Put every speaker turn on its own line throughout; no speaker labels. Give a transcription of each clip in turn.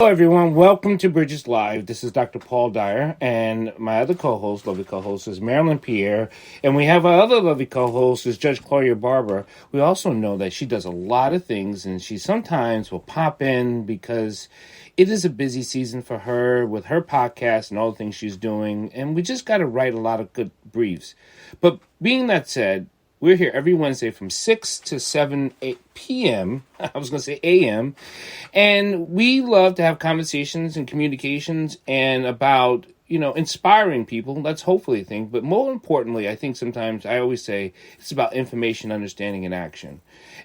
Hello, everyone. Welcome to Bridges Live. This is Dr. Paul Dyer, and my other co-host, lovely co-host, is Marylin Pierre, and we have our other lovely co-host, is Judge Claudia Barber. We also know that she does a lot of things, and she sometimes will pop in because it is a busy season for her with her podcast and all the things she's doing, and we just got to write a lot of good briefs. But being that said, we're here every Wednesday from 6 to 7 p.m. I was going to say a.m. And we love to have conversations and communications and about, inspiring people. That's hopefully a thing. But more importantly, I think sometimes I always say it's about information, understanding, and action.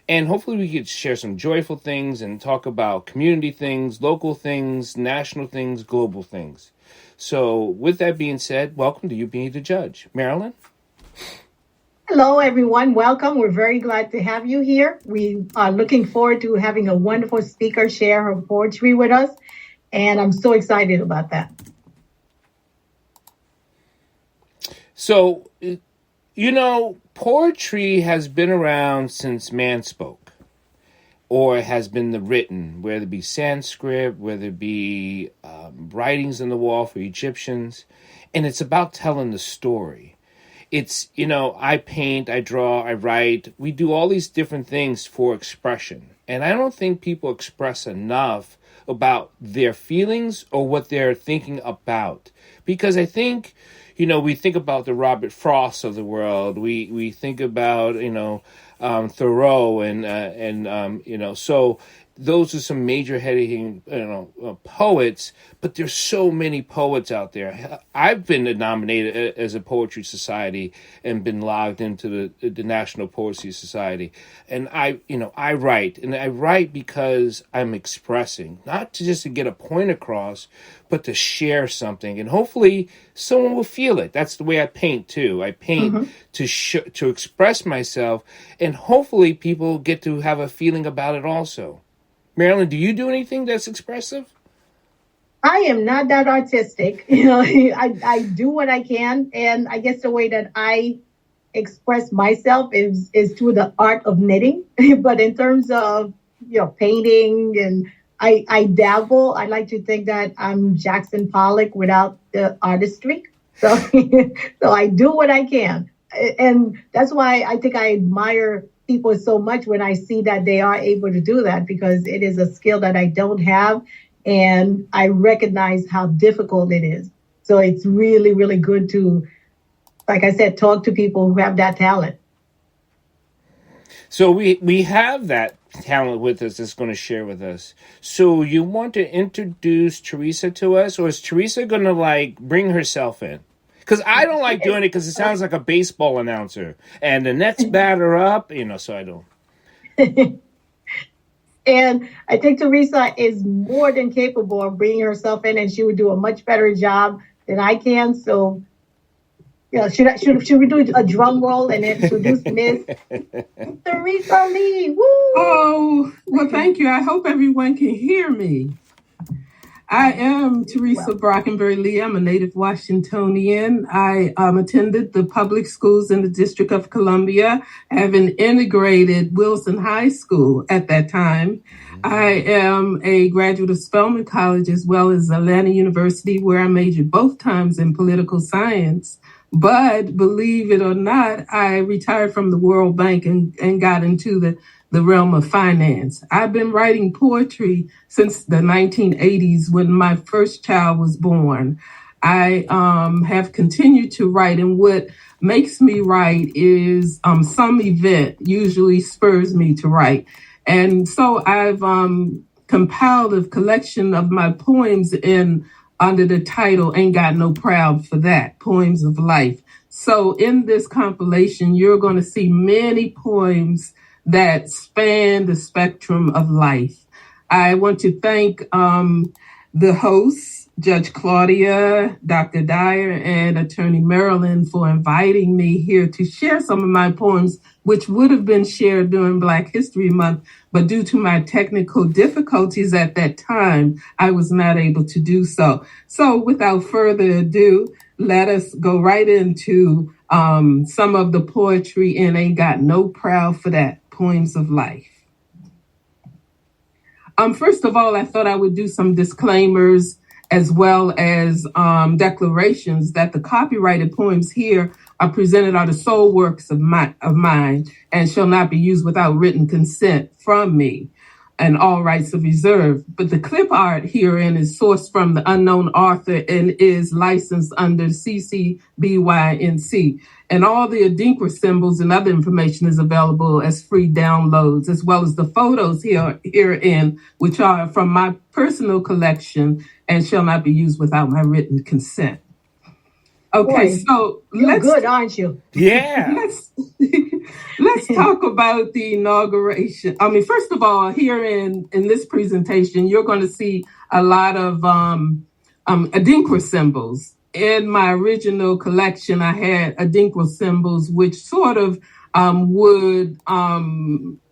And hopefully we could share some joyful things and talk about community things, local things, national things, global things. So with that being said, welcome to You Being the Judge. Marylin?
Hello, everyone. Welcome. We're very glad to have you here. We are looking forward to having a wonderful speaker share her poetry with us, and I'm so excited about that.
So, poetry has been around since man spoke, or has been the written, whether it be Sanskrit, whether it be writings on the wall for Egyptians, and it's about telling the story. It's, I paint, I draw, I write. We do all these different things for expression. And I don't think people express enough about their feelings or what they're thinking about. Because I think, we think about the Robert Frosts of the world. We think about, Thoreau and so those are some major hitting, poets, but there's so many poets out there. I've been nominated as a poetry society and been logged into the National Poetry Society. And I write because I'm expressing, not just to get a point across, but to share something. And hopefully someone will feel it. That's the way I paint too. I paint to express myself, and hopefully people get to have a feeling about it also. Marylin, do you do anything that's expressive?
I am not that artistic. I do what I can. And I guess the way that I express myself is through the art of knitting. But in terms of, painting, and I dabble, I like to think that I'm Jackson Pollock without the artistry. So, so I do what I can. And that's why I think I admire people so much when I see that they are able to do that, because it is a skill that I don't have, and I recognize how difficult it is. So it's really, really good to, like I said, talk to people who have that talent.
So we have that talent with us that's going to share with us. So you want to introduce Teresa to us, or is Teresa going to bring herself in? Because I don't like doing it because it sounds like a baseball announcer. And the Nets batter up, so I don't.
And I think Teresa is more than capable of bringing herself in, and she would do a much better job than I can. So, should we do a drum roll and introduce Miss Teresa Lee? Woo!
Oh, well, thank you. I hope everyone can hear me. I am Teresa Brockenberry Lee. I'm a native Washingtonian. I attended the public schools in the District of Columbia, having integrated Wilson High School at that time. I am a graduate of Spelman College as well as Atlanta University, where I majored both times in political science. But believe it or not, I retired from the World Bank and got into the realm of finance. I've been writing poetry since the 1980s when my first child was born. I have continued to write, and what makes me write is some event usually spurs me to write. And so I've compiled a collection of my poems under the title Ain't Got No Proud for That, Poems of Life. So in this compilation, you're going to see many poems that span the spectrum of life. I want to thank the hosts, Judge Claudia, Dr. Dyer, and Attorney Marylin for inviting me here to share some of my poems, which would have been shared during Black History Month, but due to my technical difficulties at that time, I was not able to do so. So without further ado, let us go right into some of the poetry in Ain't Got No Proud for That, Poems of Life. First of all, I thought I would do some disclaimers as well as declarations that the copyrighted poems here are presented are the sole works of mine and shall not be used without written consent from me, and all rights are reserved. But the clip art herein is sourced from the unknown author and is licensed under CC BY-NC. And all the Adinkra symbols and other information is available as free downloads, as well as the photos herein, which are from my personal collection and shall not be used without my written consent. Okay,
Boy,
so
you're good, aren't you?
Yeah.
Let's talk about the inauguration. I mean, first of all, here in this presentation, you're going to see a lot of Adinkra symbols. In my original collection, I had Adinkra symbols, which sort of would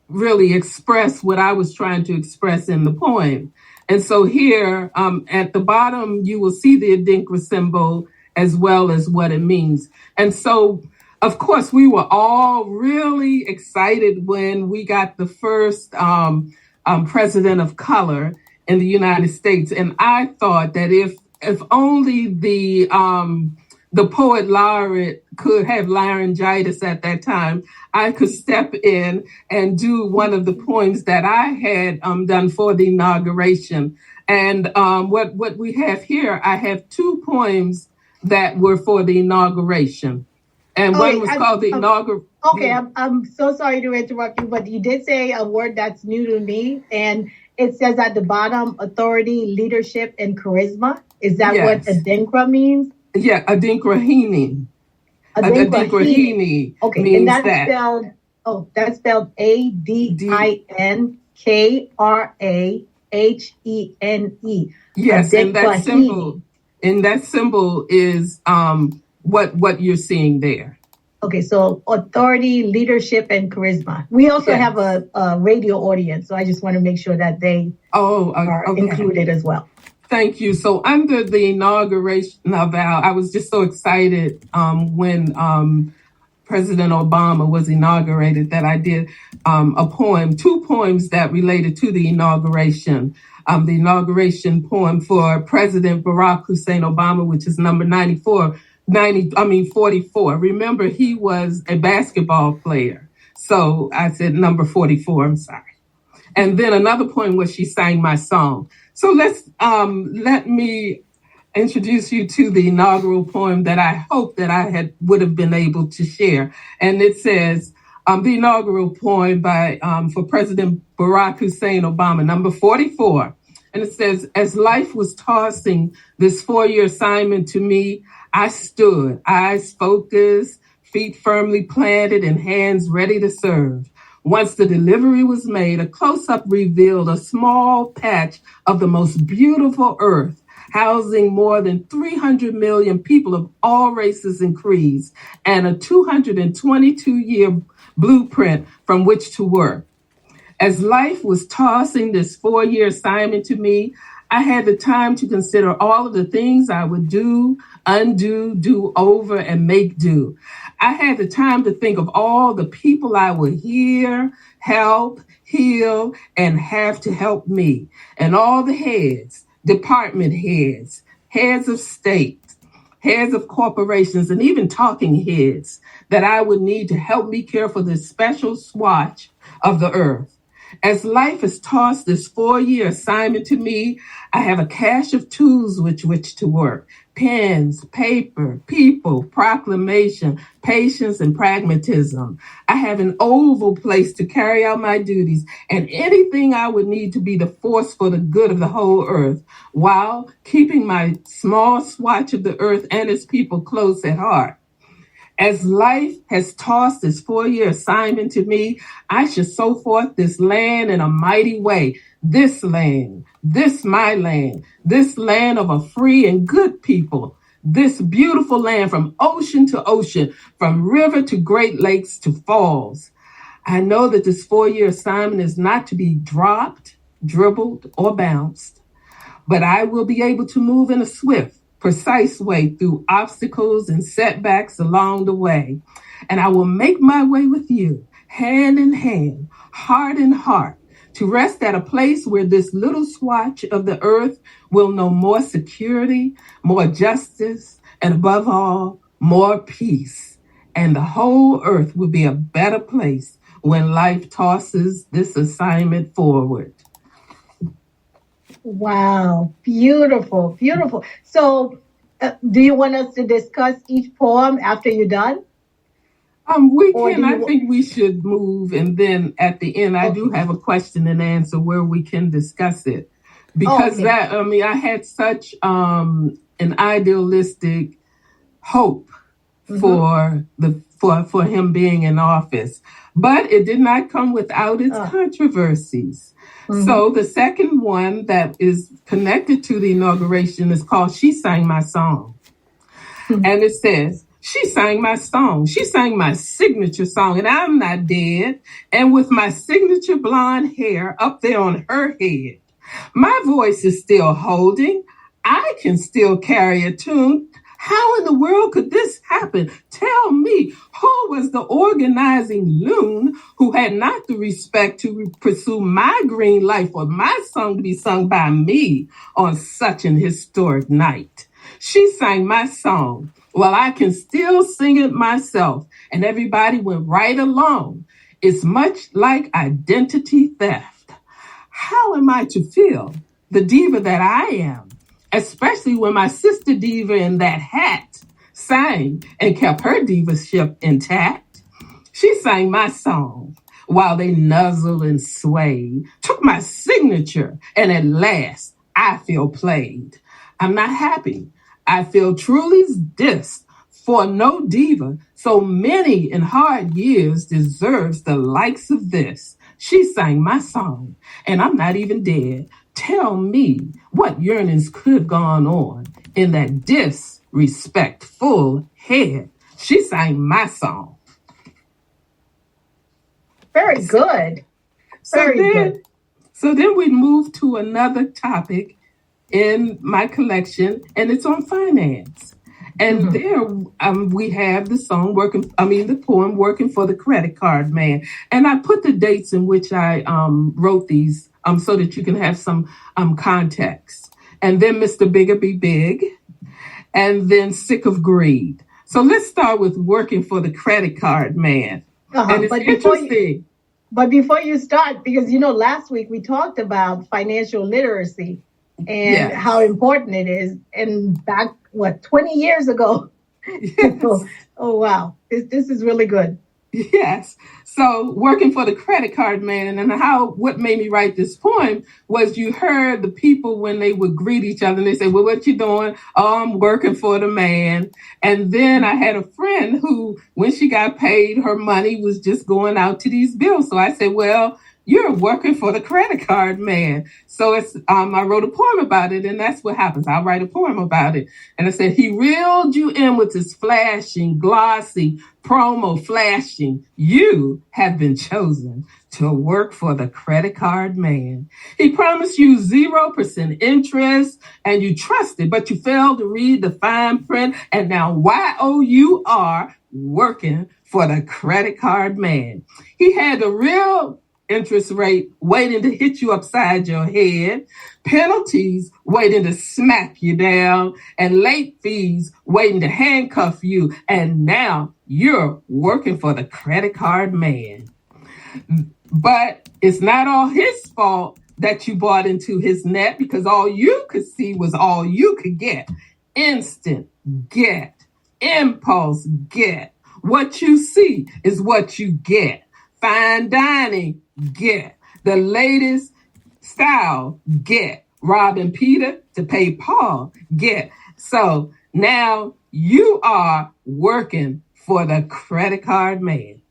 really express what I was trying to express in the poem. And so here at the bottom, you will see the Adinkra symbol as well as what it means. And so, of course, we were all really excited when we got the first president of color in the United States. And I thought that if only the poet laureate could have laryngitis at that time, I could step in and do one of the poems that I had done for the inauguration. And what we have here, I have two poems that were for the inauguration. And one was called the inauguration.
Okay, I'm so sorry to interrupt you, but you did say a word that's new to me. And it says at the bottom, authority, leadership, and charisma. Is that what Adinkra means?
Yeah, Adinkrahini. Adinkrahini.
Okay,
means
and that's spelled ADINKRAHENE.
Yes, and that symbol is what you're seeing there.
Okay, so authority, leadership, and charisma. We also have a radio audience, so I just want to make sure that they are included as well.
Thank you. So under the inauguration of I was just so excited when President Obama was inaugurated that I did two poems that related to the inauguration. The inauguration poem for President Barack Hussein Obama, which is number 44. Remember, he was a basketball player. So I said number 44, I'm sorry. And then another poem where she sang my song. So let me introduce you to the inaugural poem that I hope that I would have been able to share. And it says, the inaugural poem for President Barack Hussein Obama, number 44. And it says, as life was tossing this 4-year assignment to me, I stood, eyes focused, feet firmly planted, and hands ready to serve. Once the delivery was made, a close-up revealed a small patch of the most beautiful earth, housing more than 300 million people of all races and creeds, and a 222-year blueprint from which to work. As life was tossing this 4-year assignment to me, I had the time to consider all of the things I would do, undo, do over, and make do. I had the time to think of all the people I would hear, help, heal, and have to help me, and all the heads, department heads, heads of state, heads of corporations, and even talking heads that I would need to help me care for this special swatch of the earth. As life has tossed this 4-year assignment to me, I have a cache of tools with which to work. Pens, paper, people, proclamation, patience, and pragmatism. I have an oval place to carry out my duties and anything I would need to be the force for the good of the whole earth, while keeping my small swatch of the earth and its people close at heart. As life has tossed this 4-year assignment to me, I shall sow forth this land in a mighty way. This land, this my land, this land of a free and good people, this beautiful land from ocean to ocean, from river to great lakes to falls. I know that this 4-year assignment is not to be dropped, dribbled, or bounced, but I will be able to move in a swift, precise way through obstacles and setbacks along the way. And I will make my way with you, hand in hand, heart in heart, to rest at a place where this little swatch of the earth will know more security, more justice, and above all, more peace. And the whole earth will be a better place when life tosses this assignment forward.
Wow, beautiful, beautiful. So, do you want us to discuss each poem after you're done?
We can. I think we should move, and then at the end, I do have a question and answer where we can discuss it, because I had such an idealistic hope for for him being in office, but it did not come without its controversies. So the second one that is connected to the inauguration is called "She Sang My Song," and it says, "She sang my song. She sang my signature song, and I'm not dead. And with my signature blonde hair up there on her head, my voice is still holding. I can still carry a tune. How in the world could this happen? Tell me, who was the organizing loon who had not the respect to pursue my green life for my song to be sung by me on such an historic night? She sang my song. Well, I can still sing it myself, and everybody went right along. It's much like identity theft. How am I to feel the diva that I am, especially when my sister diva in that hat sang and kept her divaship intact? She sang my song while they nuzzle and sway, took my signature, and at last I feel played. I'm not happy. I feel truly dissed, for no diva so many in hard years deserves the likes of this. She sang my song, and I'm not even dead. Tell me what yearnings could have gone on in that disrespectful head. She sang my song.
Very good. Very good.
So then we move to another topic in my collection, and it's on finance. And there we have the poem "Working for the Credit Card Man." And I put the dates in which I wrote these so that you can have some context. And then Mr. Bigger Be Big, and then Sick of Greed. So let's start with "Working for the Credit Card Man." And it's interesting.
But before you start, because last week we talked about financial literacy and how important it is. And back, 20 years ago? Yes. Oh, wow. This is really good.
Yes. So "Working for the Credit Card Man," and what made me write this poem was you heard the people when they would greet each other and they say, "Well, what you doing?" "Oh, I'm working for the man." And then I had a friend who, when she got paid, her money was just going out to these bills. So I said, "Well, you're working for the credit card man." So I wrote a poem about it, and that's what happens. I'll write a poem about it. And I said, "He reeled you in with his flashing, glossy, promo flashing. You have been chosen to work for the credit card man. He promised you 0% interest, and you trusted, but you failed to read the fine print. And now you are working for the credit card man. He had the real interest rate waiting to hit you upside your head, penalties waiting to smack you down, and late fees waiting to handcuff you. And now you're working for the credit card man. But it's not all his fault that you bought into his net, because all you could see was all you could get. Instant get, impulse get. What you see is what you get. Fine dining, get. The latest style, get. Robbing Peter to pay Paul, get. So now you are working for the credit card man.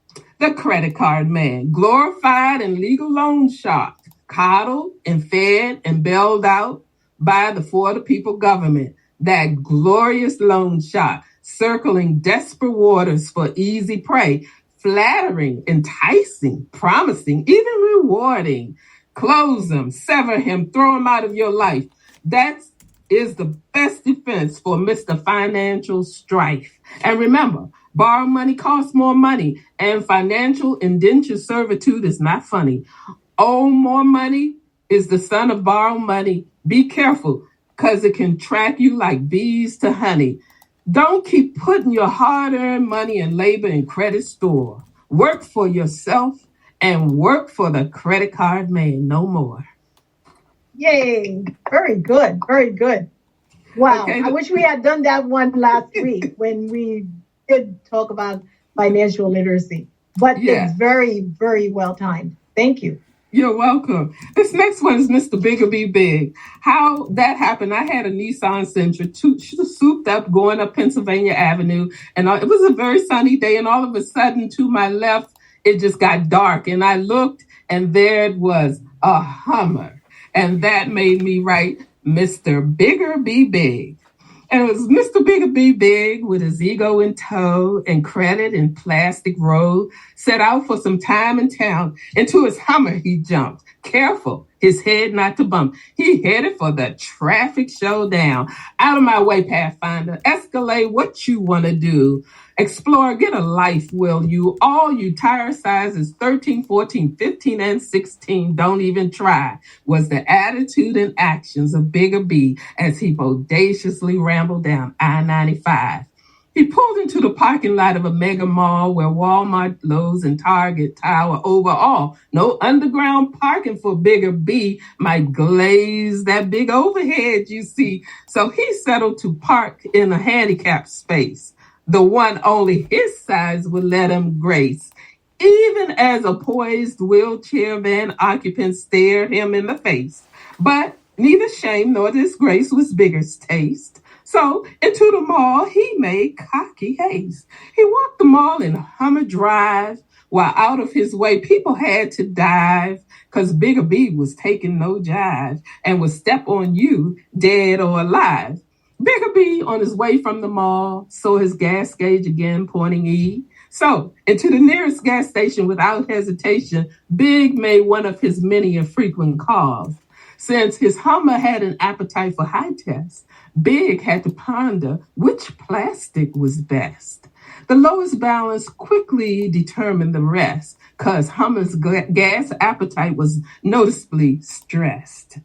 The credit card man, glorified and legal loan shark, coddled and fed and bailed out by the for the people government. That glorious loan shark, circling desperate waters for easy prey, flattering, enticing, promising, even rewarding. Close him, sever him, throw him out of your life. That is the best defense for Mr. Financial Strife. And remember, borrow money costs more money, and financial indenture servitude is not funny. Owe more money is the son of borrowed money. Be careful, because it can track you like bees to honey. Don't keep putting your hard-earned money and labor in credit store. Work for yourself and work for the credit card man no more.
Yay. Very good. Very good. Wow.
Okay.
I wish we had done that one last week when we did talk about financial literacy. But it's very, very well timed. Thank you.
You're welcome. This next one is Mr. Bigger Be Big. How that happened, I had a Nissan Sentra souped up going up Pennsylvania Avenue, and it was a very sunny day, and all of a sudden, to my left, it just got dark, and I looked, and there it was, a Hummer, and that made me write Mr. Bigger Be Big. And it was Mr. Bigger Be Big with his ego in tow and credit in plastic road, set out for some time in town. Into his Hummer he jumped, careful, his head not to bump. He headed for the traffic showdown. Out of my way, Pathfinder, Escalade, what you want to do? Explore, get a life, will you? All you tire sizes 13, 14, 15, and 16, don't even try, was the attitude and actions of Bigger B as he bodaciously rambled down I-95. He pulled into the parking lot of a mega mall where Walmart, Lowe's, and Target tower over all. No underground parking for Bigger B might glaze that big overhead you see. So he settled to park in a handicapped space, the one only his size would let him grace, even as a poised wheelchair van occupant stared him in the face. But neither shame nor disgrace was Bigger's taste. So into the mall he made cocky haste. He walked the mall in Hummer Drive, while out of his way people had to dive, 'cause Bigger B was taking no jive and would step on you dead or alive. Bigger B on his way from the mall saw his gas gauge again pointing E. So into the nearest gas station without hesitation, Big made one of his many and frequent calls. Since his Hummer had an appetite for high tests, Big had to ponder which plastic was best. The lowest balance quickly determined the rest, 'cause Hummer's gas appetite was noticeably stressed.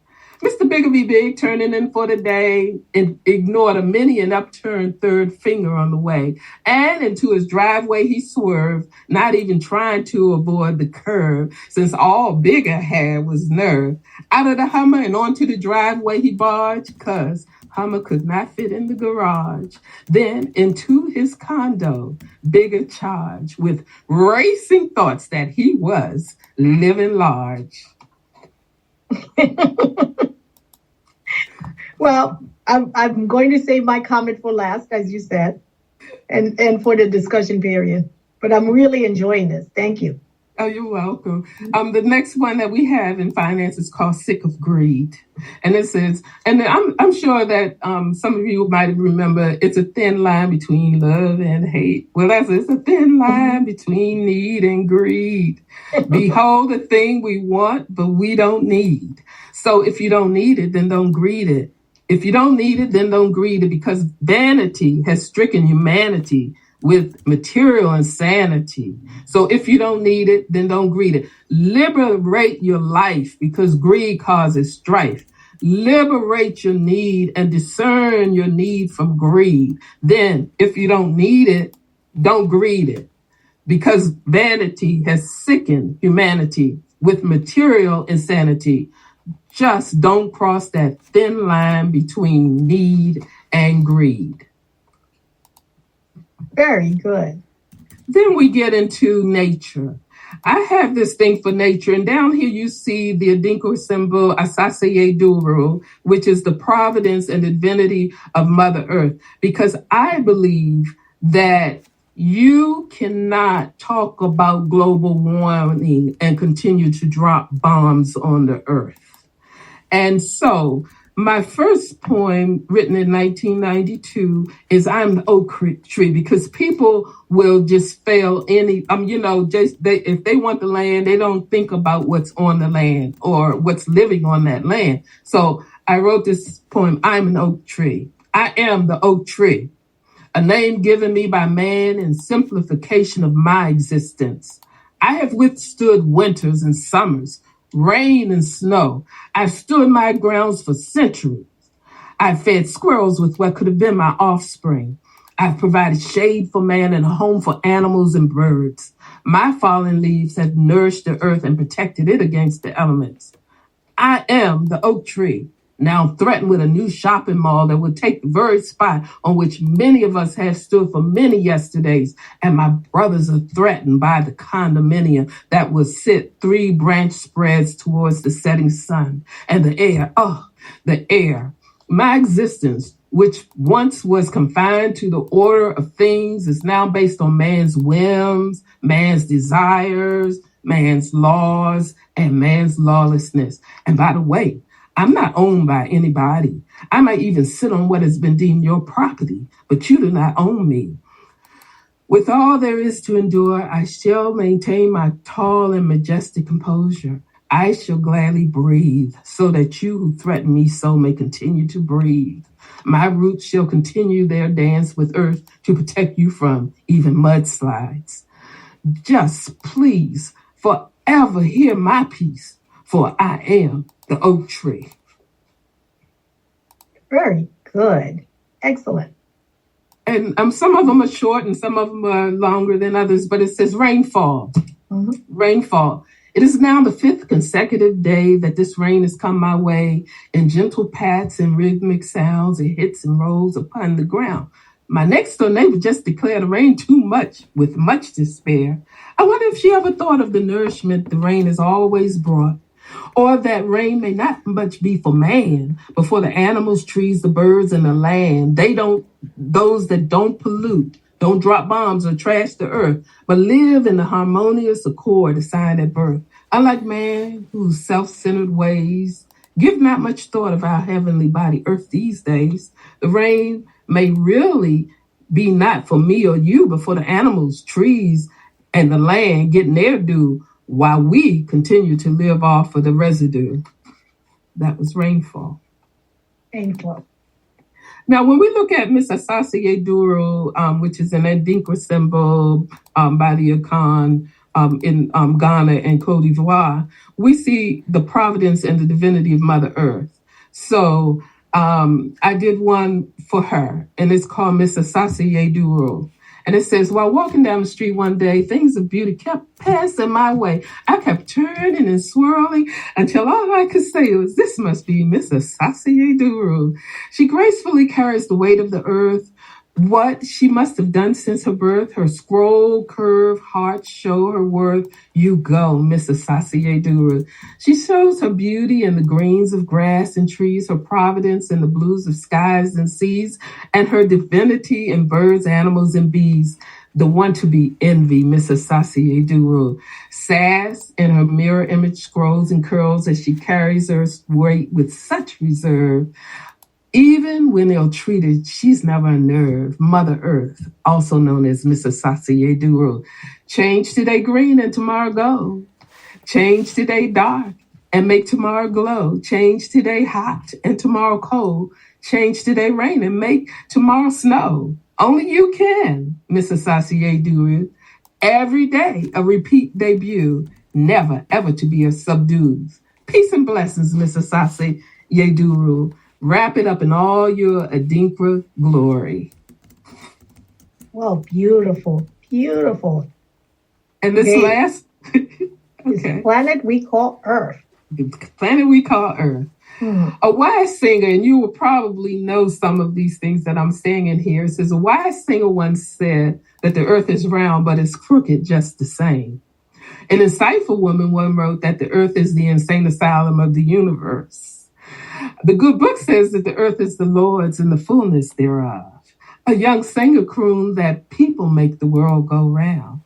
Mr. Bigger Be Big, turning in for the day, and ignored a mini and upturned third finger on the way. And into his driveway he swerved, not even trying to avoid the curve, since all Bigger had was nerve. Out of the Hummer and onto the driveway he barged, 'cause Hummer could not fit in the garage. Then into his condo, Bigger charged with racing thoughts that he was living large.
Well, I'm going to save my comment for last, as you said, and for the discussion period. But I'm really enjoying this. Thank you.
Oh, you're welcome. The next one that we have in finance is called Sick of Greed. And it says, and I'm sure that some of you might remember, it's a thin line between love and hate. Well, it's a thin line between need and greed. Behold the thing we want, but we don't need. So if you don't need it, then don't greed it. If you don't need it, then don't greed it, because vanity has stricken humanity with material insanity. So if you don't need it, then don't greed it. Liberate your life, because greed causes strife. Liberate your need and discern your need from greed. Then if you don't need it, don't greed it, because vanity has sickened humanity with material insanity. Just don't cross that thin line between need and greed.
Very good.
Then we get into nature. I have this thing for nature, and down here you see the Adinko symbol, Asasaye Duru, which is the providence and divinity of Mother Earth, because I believe that you cannot talk about global warming and continue to drop bombs on the earth. And so my first poem, written in 1992, is I'm the Oak Tree, because people will just fail any, if they want the land, they don't think about what's on the land or what's living on that land. So I wrote this poem, I'm an oak tree. I am the oak tree, a name given me by man in simplification of my existence. I have withstood winters and summers, rain and snow. I've stood my grounds for centuries. I've fed squirrels with what could have been my offspring. I've provided shade for man and a home for animals and birds. My fallen leaves have nourished the earth and protected it against the elements. I am the oak tree, now threatened with a new shopping mall that would take the very spot on which many of us have stood for many yesterdays. And my brothers are threatened by the condominium that will sit 3 branch spreads towards the setting sun. And the air, the air. My existence, which once was confined to the order of things, is now based on man's whims, man's desires, man's laws, and man's lawlessness. And by the way, I'm not owned by anybody. I might even sit on what has been deemed your property, but you do not own me. With all there is to endure, I shall maintain my tall and majestic composure. I shall gladly breathe so that you who threaten me so may continue to breathe. My roots shall continue their dance with earth to protect you from even mudslides. Just please forever hear my peace, for I am the oak tree.
Very good. Excellent.
And some of them are short and some of them are longer than others, but it says rainfall. Mm-hmm. Rainfall. It is now the 5th consecutive day that this rain has come my way in gentle pats and rhythmic sounds. It hits and rolls upon the ground. My next door neighbor just declared the rain too much with much despair. I wonder if she ever thought of the nourishment the rain has always brought, or that rain may not much be for man, but for the animals, trees, the birds, and the land. Those that don't pollute, don't drop bombs or trash the earth, but live in the harmonious accord assigned at birth. Unlike man, whose self-centered ways give not much thought of our heavenly body, earth these days, the rain may really be not for me or you, but for the animals, trees, and the land getting their due while we continue to live off of the residue. That was rainfall.
Rainfall.
Now, when we look at Mississauguru, which is an Adinkra symbol by the Akan in Ghana and Cote d'Ivoire, we see the providence and the divinity of Mother Earth. So I did one for her, and it's called Mississauguru. And it says, while walking down the street one day, things of beauty kept passing my way. I kept turning and swirling until all I could say was, this must be Mississauguru. She gracefully carries the weight of the earth. What she must have done since her birth, her scroll, curve, heart show her worth. You go, Mississauguru. She shows her beauty in the greens of grass and trees, her providence in the blues of skies and seas, and her divinity in birds, animals, and bees. The one to be envied, Mississauguru. Sass in her mirror image scrolls and curls as she carries her weight with such reserve. Even when ill-treated, she's never unnerved. Mother Earth, also known as Mississauguru. Change today green and tomorrow gold. Change today dark and make tomorrow glow. Change today hot and tomorrow cold. Change today rain and make tomorrow snow. Only you can, Mississauguru. Every day a repeat debut, never ever to be a subdued. Peace and blessings, Mississauguru. Wrap it up in all your Adinkra glory.
Well, beautiful, beautiful.
And this last...
This planet we call Earth.
The planet we call Earth. A wise singer, and you will probably know some of these things that I'm saying in here, says, a wise singer once said that the earth is round, but it's crooked just the same. An insightful woman one wrote that the earth is the insane asylum of the universe. The good book says that the earth is the Lord's and the fullness thereof. A young singer crooned that people make the world go round.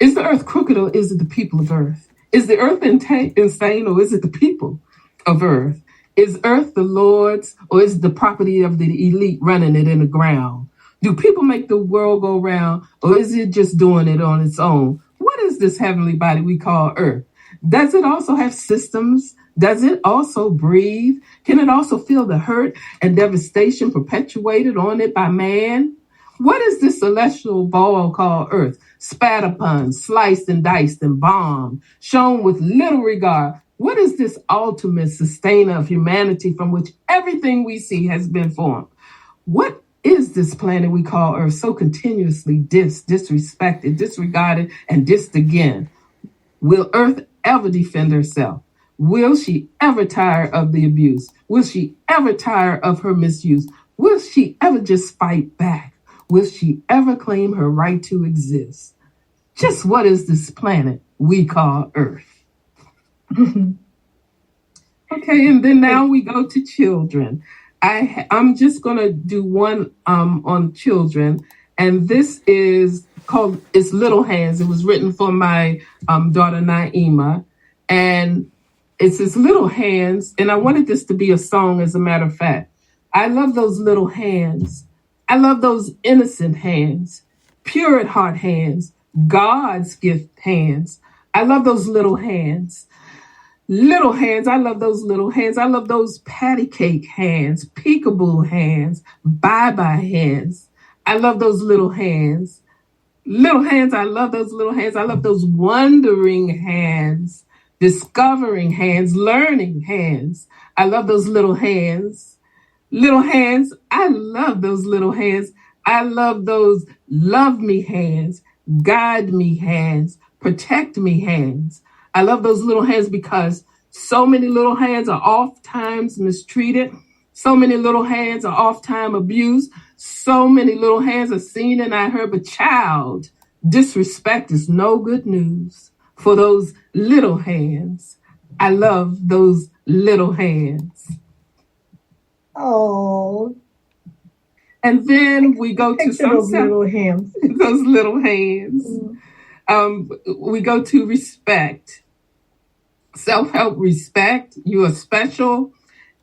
Is the earth crooked or is it the people of earth? Is the earth insane or is it the people of earth? Is earth the Lord's or is it the property of the elite running it in the ground? Do people make the world go round or is it just doing it on its own? What is this heavenly body we call earth? Does it also have systems? Does it also breathe? Can it also feel the hurt and devastation perpetuated on it by man? What is this celestial ball called earth? Spat upon, sliced and diced and bombed, shown with little regard. What is this ultimate sustainer of humanity from which everything we see has been formed? What is this planet we call Earth so continuously disrespected, disregarded, and dissed again? Will Earth ever defend herself? Will she ever tire of the abuse? Will she ever tire of her misuse? Will she ever just fight back? Will she ever claim her right to exist? Just what is this planet we call Earth? Okay, and then now we go to children. I'm just going to do one on children, and this is called It's Little Hands. It was written for my daughter Naima, and it's His Little Hands, and I wanted this to be a song, as a matter of fact. I love those little hands. I love those innocent hands, pure at heart hands, God's gift hands. I love those little hands. Little hands, I love those little hands. I love those patty cake hands, peekaboo hands, bye-bye hands. I love those little hands. Little hands, I love those little hands. I love those wondering hands, discovering hands, learning hands. I love those little hands. Little hands, I love those little hands. I love those love me hands, guide me hands, protect me hands. I love those little hands because so many little hands are oft-times mistreated. So many little hands are oft-time abused. So many little hands are seen and I heard, but child, disrespect is no good news for those little hands. I love those little hands.
Oh.
And then we go to
those little hands.
Those little hands. We go to respect. Self-help, respect. You are special,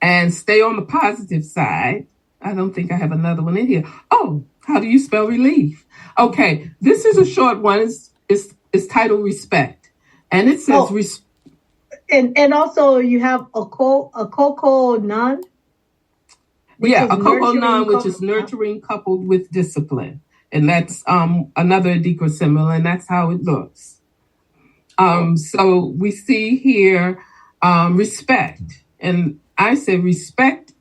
and stay on the positive side. I don't think I have another one in here. Oh, how do you spell relief? Okay, this is a short one. It's titled Respect, and it says
and also you have a cocoa nun.
Yeah, a cocoa nun, which is nurturing coupled with discipline. And that's another decrosymbol, and that's how it looks. So we see here respect. And I say respect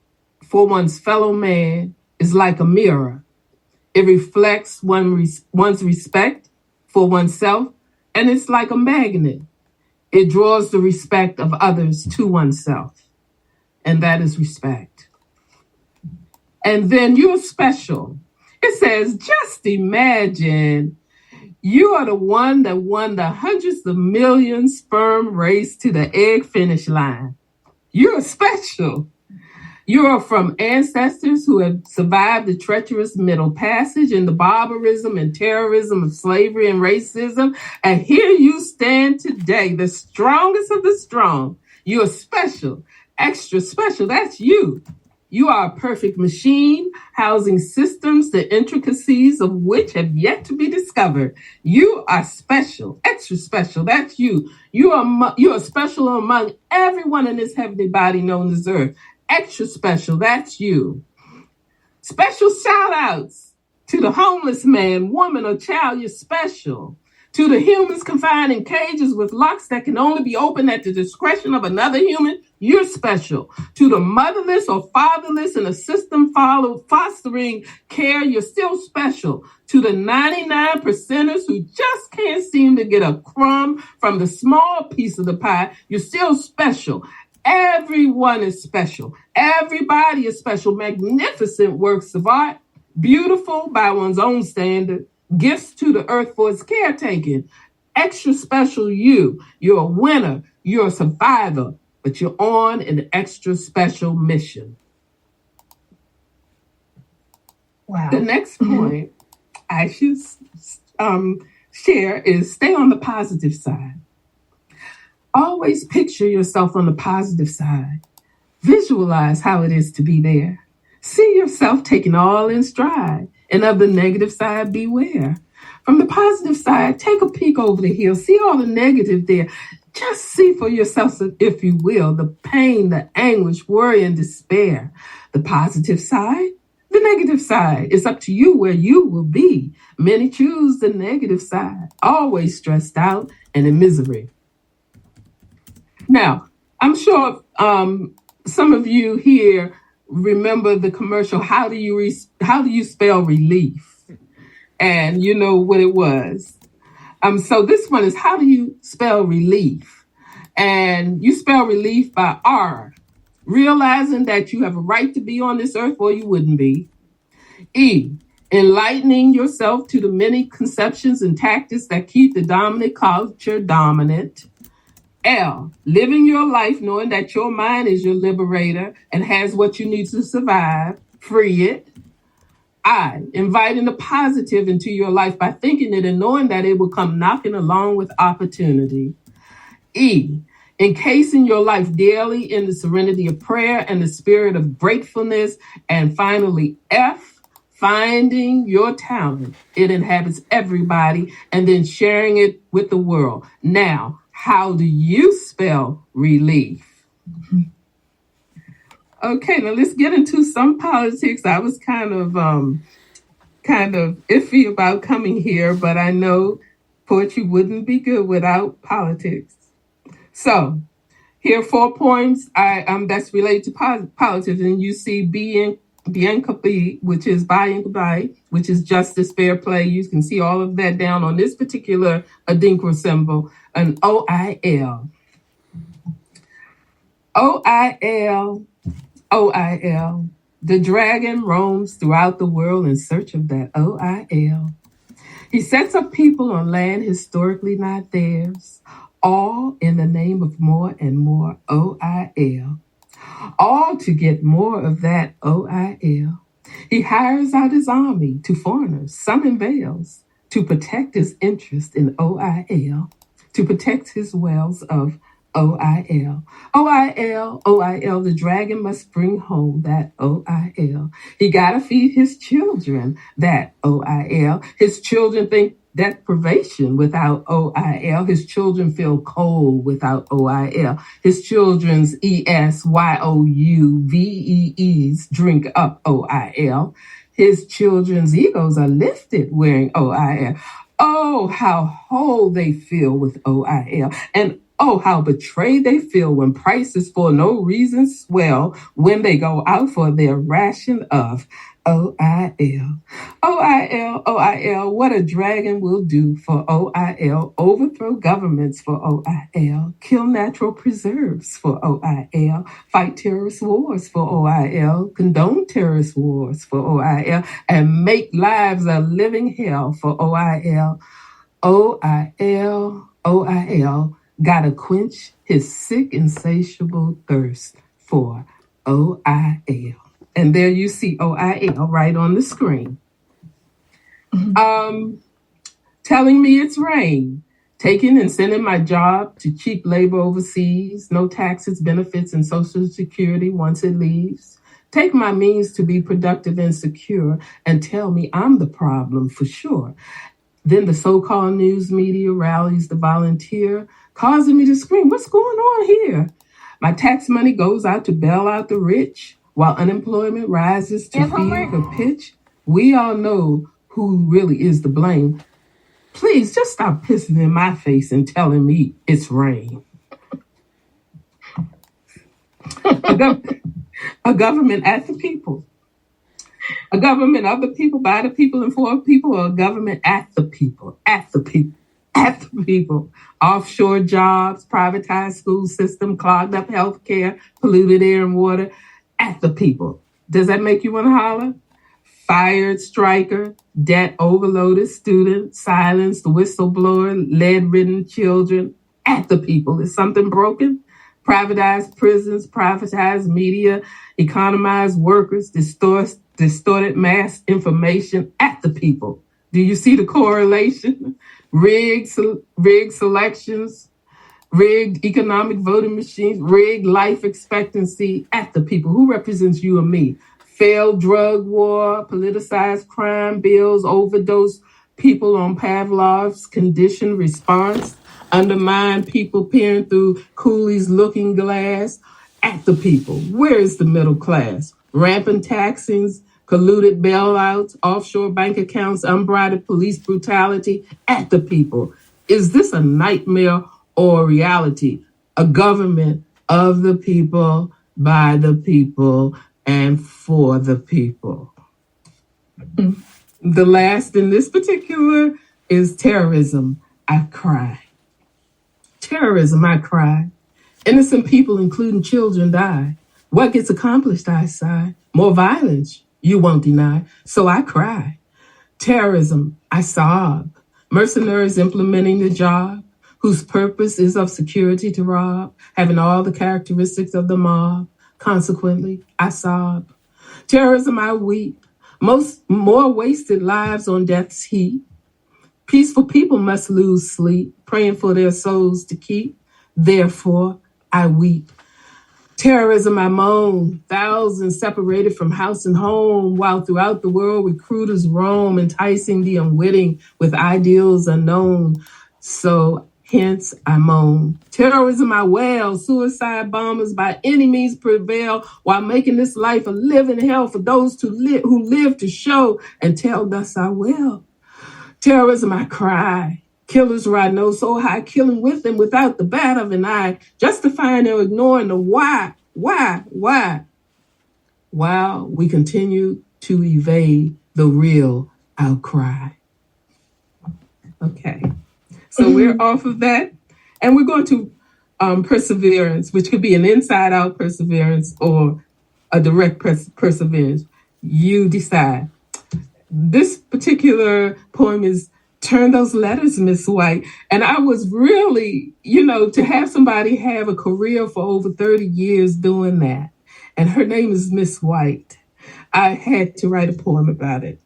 for one's fellow man is like a mirror. It reflects one's respect for oneself, and it's like a magnet. It draws the respect of others to oneself, and that is respect. And then you're special. It says, just imagine you are the one that won the hundreds of millions sperm race to the egg finish line. You're special. You are from ancestors who have survived the treacherous Middle Passage and the barbarism and terrorism of slavery and racism. And here you stand today, the strongest of the strong. You are special, extra special. That's you. You are a perfect machine, housing systems, the intricacies of which have yet to be discovered. You are special, extra special. That's you. You are special among everyone in this heavenly body known as earth. Extra special. That's you. Special shout outs to the homeless man, woman, or child. You're special. To the humans confined in cages with locks that can only be opened at the discretion of another human, you're special. To the motherless or fatherless in a system fostering care, you're still special. To the 99%ers who just can't seem to get a crumb from the small piece of the pie, you're still special. Everyone is special. Everybody is special. Magnificent works of art, beautiful by one's own standard. Gifts to the earth for its caretaking. Extra special you. You're a winner. You're a survivor. But you're on an extra special mission.
Wow.
The next point I should share is stay on the positive side. Always picture yourself on the positive side. Visualize how it is to be there. See yourself taking all in stride. And of the negative side, beware. From the positive side, take a peek over the hill. See all the negative there. Just see for yourself, if you will, the pain, the anguish, worry, and despair. The positive side, the negative side. It's up to you where you will be. Many choose the negative side, always stressed out and in misery. Now, I'm sure some of you here remember the commercial, how do you spell relief? And you know what it was. So this one is, how do you spell relief? And you spell relief by R, realizing that you have a right to be on this earth or you wouldn't be. E, enlightening yourself to the many conceptions and tactics that keep the dominant culture dominant. L, living your life knowing that your mind is your liberator and has what you need to survive. Free it. I, inviting the positive into your life by thinking it and knowing that it will come knocking along with opportunity. E, encasing your life daily in the serenity of prayer and the spirit of gratefulness. And finally, F, finding your talent. It inhabits everybody and then sharing it with the world. Now, how do you spell relief? Okay, now let's get into some politics. I was kind of iffy about coming here, but I know poetry wouldn't be good without politics. So here are 4 poems that's related to politics, and you see Bianca B, which is which is justice, fair play. You can see all of that down on this particular Adinkra symbol, an OIL. OIL. OIL. The dragon roams throughout the world in search of that OIL. He sets up people on land historically not theirs, all in the name of more and more OIL. All to get more of that OIL. He hires out his army to foreigners, some in veils, to protect his interest in OIL, to protect his wells of OIL. OIL, OIL, the dragon must bring home that OIL. He gotta feed his children that OIL. His children think deprivation without OIL. His children feel cold without OIL. His children's ESYOUVEEs drink up OIL. His children's egos are lifted wearing OIL. Oh, how whole they feel with OIL. And oh, how betrayed they feel when prices for no reason swell when they go out for their ration of OIL. OIL, OIL, what a dragon will do for OIL. Overthrow governments for OIL. Kill natural preserves for OIL. Fight terrorist wars for OIL. Condone terrorist wars for OIL. And make lives a living hell for OIL. OIL, OIL. Gotta quench his sick, insatiable thirst for OIL. And there you see OIL right on the screen. Telling me it's rain. Taking and sending my job to cheap labor overseas. No taxes, benefits, and Social Security once it leaves. Take my means to be productive and secure and tell me I'm the problem for sure. Then the so-called news media rallies the volunteer, causing me to scream, what's going on here? My tax money goes out to bail out the rich, while unemployment rises to fever pitch. We all know who really is to blame. Please just stop pissing in my face and telling me it's rain. A government at the people. A government of the people, by the people, and for the people, or a government at the people, at the people, at the people. Offshore jobs, privatized school system, clogged up healthcare, polluted air and water, at the people. Does that make you want to holler? Fired striker, debt overloaded student, silenced whistleblower, lead-ridden children, at the people. Is something broken? Privatized prisons, privatized media, economized workers, distorted mass information, at the people. Do you see the correlation? Rigged selections, rigged economic voting machines, rigged life expectancy, at the people. Who represents you and me? Failed drug war, politicized crime bills, overdose people on Pavlov's conditioned response, undermine people peering through Cooley's looking glass, at the people. Where is the middle class? Rampant taxings, colluded bailouts, offshore bank accounts, unbridled police brutality, at the people. Is this a nightmare or a reality? A government of the people, by the people, and for the people. The last in this particular is terrorism. I cry. Terrorism, I cry. Innocent people, including children, die. What gets accomplished, I sigh. More violence, you won't deny. So I cry. Terrorism, I sob. Mercenaries implementing the job, whose purpose is of security to rob, having all the characteristics of the mob. Consequently, I sob. Terrorism, I weep. More wasted lives on death's heap. Peaceful people must lose sleep, praying for their souls to keep. Therefore, I weep. Terrorism, I moan. Thousands separated from house and home, while throughout the world recruiters roam, enticing the unwitting with ideals unknown. So hence I moan. Terrorism, I wail. Suicide bombers by any means prevail, while making this life a living hell for those who live to show and tell, thus I will. Terrorism, I cry. Killers ride no so high, killing with and without the bat of an eye, justifying or ignoring the why, while we continue to evade the real outcry. Okay, so we're off of that, and we're going to perseverance, which could be an inside-out perseverance or a direct perseverance. You decide. This particular poem is Turn Those Letters, Miss White. And I was really, to have somebody have a career for over 30 years doing that. And her name is Miss White. I had to write a poem about it.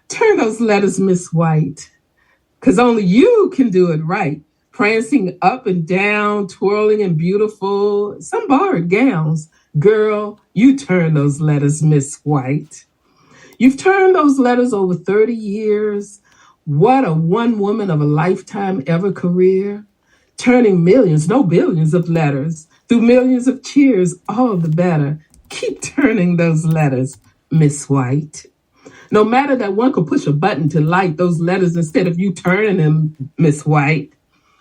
Turn those letters, Miss White, because only you can do it right. Prancing up and down, twirling in beautiful, some borrowed gowns. Girl, you turn those letters, Miss White. You've turned those letters over 30 years. What a one woman of a lifetime ever career. Turning millions, no billions of letters, through millions of cheers, all the better. Keep turning those letters, Miss White. No matter that one could push a button to light those letters instead of you turning them, Miss White.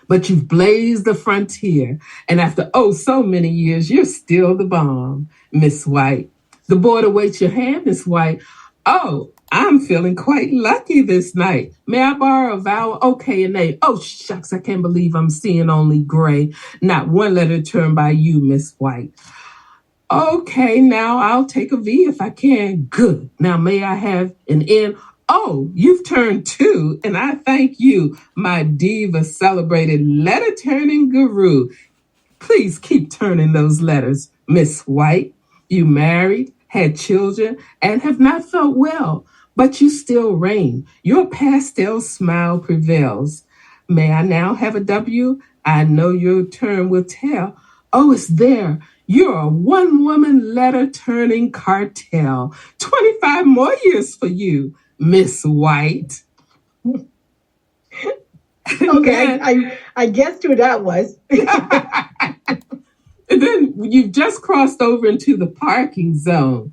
But you've blazed the frontier, and after so many years, you're still the bomb, Miss White. The border waits your hand, Miss White. Oh, I'm feeling quite lucky this night. May I borrow a vowel? Okay, and A. Oh, shucks, I can't believe I'm seeing only gray. Not one letter turned by you, Miss White. Okay, now I'll take a V if I can. Good. Now may I have an N? Oh, you've turned 2, and I thank you, my diva celebrated letter-turning guru. Please keep turning those letters, Miss White. You married, had children, and have not felt well, but you still reign. Your pastel smile prevails. May I now have a W? I know your turn will tell. Oh, it's there. You're a one-woman letter-turning cartel. 25 more years for you, Miss White.
Okay, I guessed who that was.
And then you've just crossed over into the parking zone.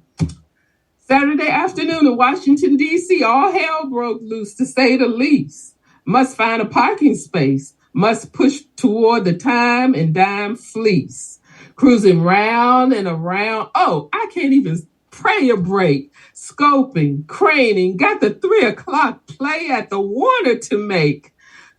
Saturday afternoon in Washington, D.C., all hell broke loose, to say the least. Must find a parking space. Must push toward the time and dime fleece. Cruising round and around. Oh, I can't even pray a break. Scoping, craning, got the 3 o'clock play at the Warner to make.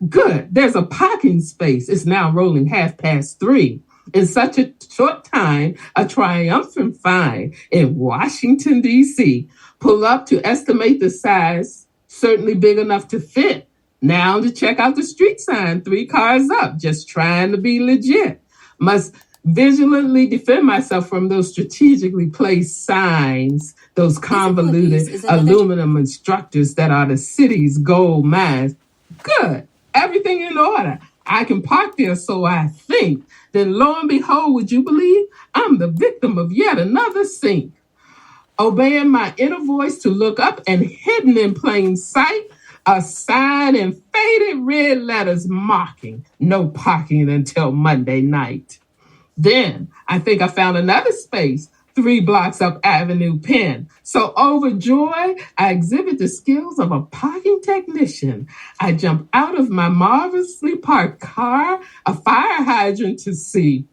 Good, there's a parking space. It's now rolling 3:30. In such a short time, a triumphant find in Washington, D.C. Pull up to estimate the size, certainly big enough to fit. Now to check out the street sign, 3 cars up, just trying to be legit. Must vigilantly defend myself from those strategically placed signs, those convoluted aluminum instructors that are the city's gold mines. Good, everything in order. I can park there, so I think. Then lo and behold, would you believe, I'm the victim of yet another sink. Obeying my inner voice to look up, and hidden in plain sight, a sign in faded red letters marking no parking until Monday night. Then I think I found another space, 3 blocks up Avenue Penn. So overjoyed, I exhibit the skills of a parking technician. I jump out of my marvelously parked car, a fire hydrant to see.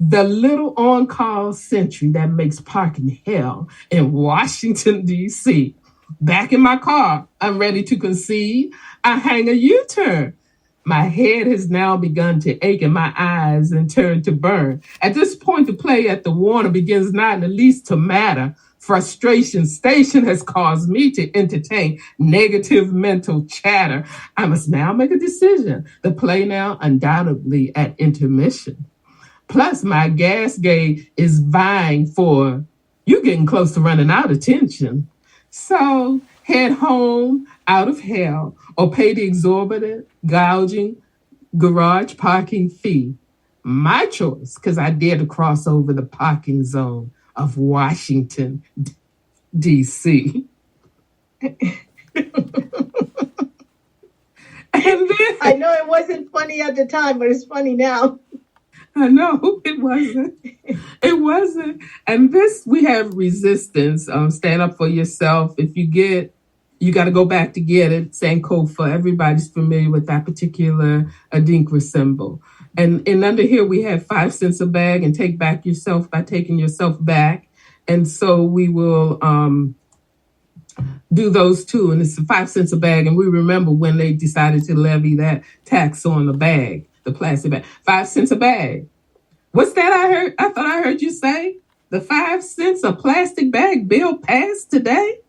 the little on-call sentry that makes parking hell in Washington, D.C. Back in my car, I'm ready to concede. I hang a U-turn. My head has now begun to ache and my eyes and turn to burn. At this point, the play at the Warner begins not in the least to matter. Frustration station has caused me to entertain negative mental chatter. I must now make a decision. The play now undoubtedly at intermission. Plus, my gas gauge is vying for you getting close to running out of tension. So head home out of hell or pay the exorbitant, gouging garage parking fee. My choice, because I dare to cross over the parking zone of Washington, D.C. And then,
I know it wasn't funny at the time, but it's funny now.
I know it wasn't. It wasn't. And this, we have resistance. Stand up for yourself. If you get, you got to go back to get it. Sankofa. Everybody's familiar with that particular Adinkra symbol. And under here, we have 5 cents a bag and take back yourself by taking yourself back. And so we will do those two. And it's 5 cents a bag. And we remember when they decided to levy that tax on the bag. The plastic bag, 5 cents a bag. What's that I heard? I thought I heard you say the 5 cents a plastic bag bill passed today.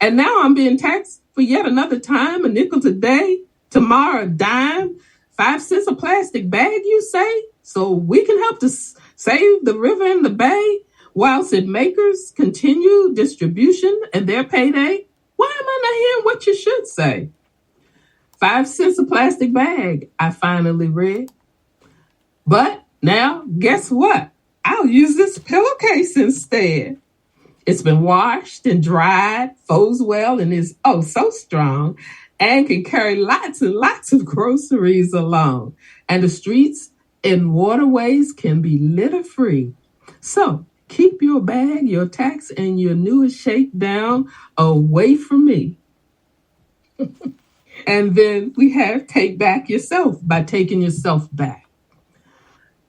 And now I'm being taxed for yet another time, a nickel today, tomorrow a dime, 5 cents a plastic bag, you say? So we can help to save the river and the bay whilst it makers continue distribution and their payday? Why am I not hearing what you should say? 5 cents a plastic bag, I finally read. But now, guess what? I'll use this pillowcase instead. It's been washed and dried, folds well, and is oh so strong, and can carry lots and lots of groceries along. And the streets and waterways can be litter-free. So keep your bag, your tax, and your newest shakedown away from me. And then we have take back yourself by taking yourself back.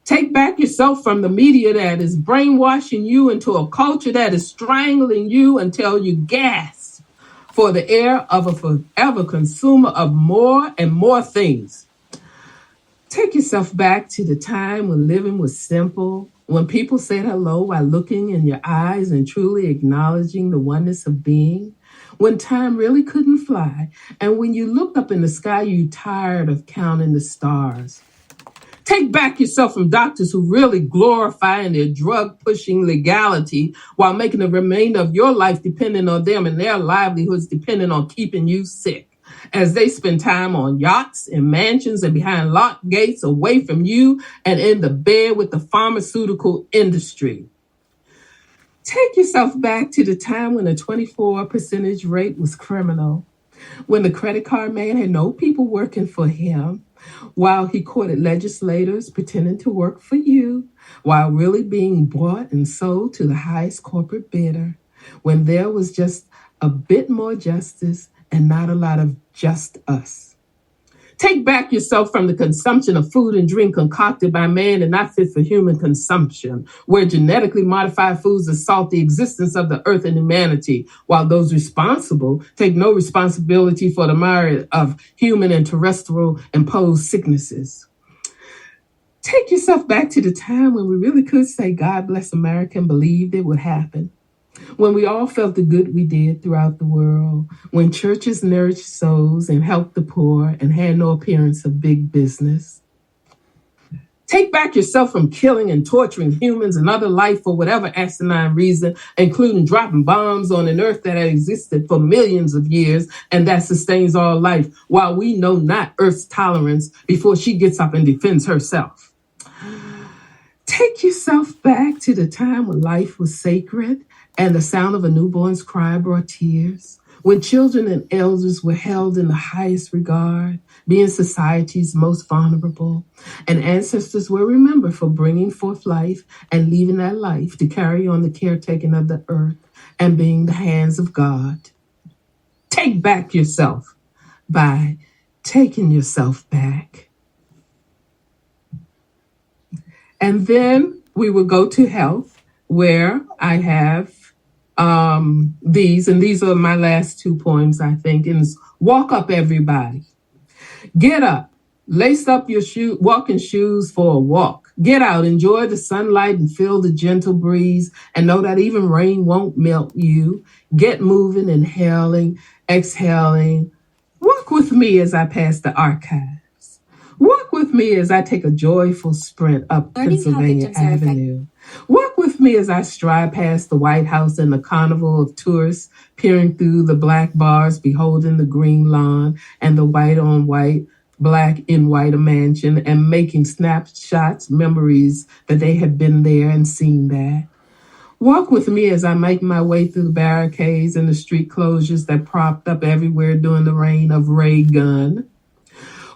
Take back yourself from the media that is brainwashing you into a culture that is strangling you until you gasp for the air of a forever consumer of more and more things. Take yourself back to the time when living was simple, when people said hello while looking in your eyes and truly acknowledging the oneness of being. When time really couldn't fly, and when you looked up in the sky, you tired of counting the stars. Take back yourself from doctors who really glorify their drug-pushing legality while making the remainder of your life dependent on them and their livelihoods dependent on keeping you sick, as they spend time on yachts and mansions and behind locked gates away from you and in the bed with the pharmaceutical industry. Take yourself back to the time when a 24% rate was criminal, when the credit card man had no people working for him, while he courted legislators pretending to work for you, while really being bought and sold to the highest corporate bidder, when there was just a bit more justice and not a lot of just us. Take back yourself from the consumption of food and drink concocted by man and not fit for human consumption, where genetically modified foods assault the existence of the earth and humanity, while those responsible take no responsibility for the myriad of human and terrestrial imposed sicknesses. Take yourself back to the time when we really could say God bless America and believed it would happen. When we all felt the good we did throughout the world, when churches nourished souls and helped the poor and had no appearance of big business. Take back yourself from killing and torturing humans and other life for whatever asinine reason, including dropping bombs on an earth that had existed for millions of years and that sustains all life, while we know not Earth's tolerance before she gets up and defends herself. Take yourself back to the time when life was sacred and the sound of a newborn's cry brought tears, when children and elders were held in the highest regard, being society's most vulnerable, and ancestors were remembered for bringing forth life and leaving that life to carry on the caretaking of the earth and being the hands of God. Take back yourself by taking yourself back. And then we would go to health, where I have these, and these are my last two poems, I think, and it's walk up everybody. Get up, lace up your walking shoes for a walk. Get out, enjoy the sunlight and feel the gentle breeze, and know that even rain won't melt you. Get moving, inhaling, exhaling. Walk with me as I pass the archives. Walk with me as I take a joyful sprint up Pennsylvania Avenue. Walk with me as I stride past the White House and the carnival of tourists, peering through the black bars, beholding the green lawn and the white on white, black in white mansion, and making snapshots, memories that they have been there and seen that. Walk with me as I make my way through the barricades and the street closures that propped up everywhere during the reign of Reagan.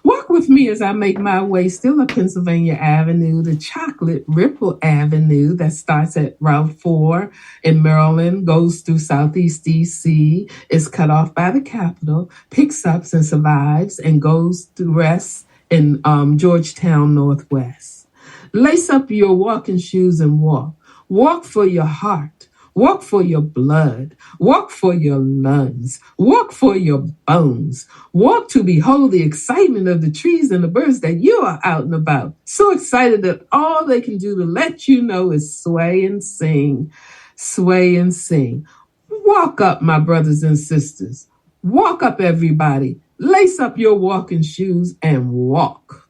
Walk with me as I make my way still up Pennsylvania Avenue, the chocolate Ripple Avenue that starts at Route 4 in Maryland, goes through Southeast DC, is cut off by the Capitol, picks up and survives, and goes to rest in Georgetown, Northwest. Lace up your walking shoes and walk. Walk for your heart. Walk for your blood. Walk for your lungs. Walk for your bones. Walk to behold the excitement of the trees and the birds that you are out and about. So excited that all they can do to let you know is sway and sing. Sway and sing. Walk up, my brothers and sisters. Walk up, everybody. Lace up your walking shoes and walk.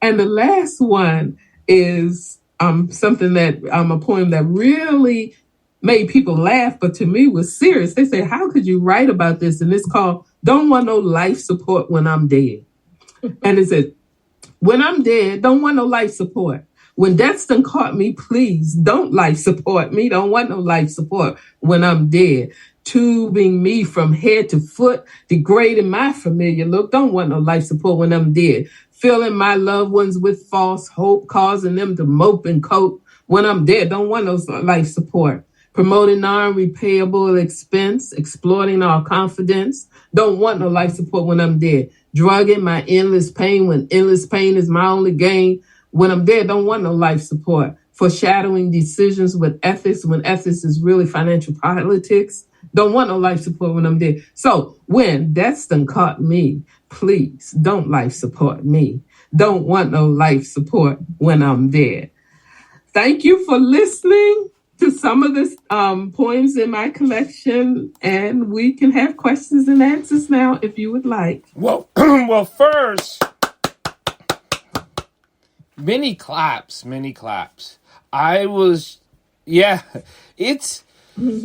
And the last one is something that a poem that really made people laugh, but to me was serious. They say, how could you write about this? And it's called Don't Want No Life Support When I'm Dead. And it says, when I'm dead, don't want no life support. When death's done caught me, please don't life support me. Don't want no life support when I'm dead. Tubing me from head to foot, degrading my familiar look. Don't want no life support when I'm dead. Filling my loved ones with false hope, causing them to mope and cope when I'm dead. Don't want no life support. Promoting non-repayable expense, exploiting our confidence. Don't want no life support when I'm dead. Drugging my endless pain when endless pain is my only gain. When I'm dead, don't want no life support. Foreshadowing decisions with ethics when ethics is really financial politics. Don't want no life support when I'm dead. So when death's done caught me, please don't life support me. Don't want no life support when I'm dead. Thank you for listening to some of the poems in my collection, and we can have questions and answers now if you would like.
Well, well, first, many claps. It's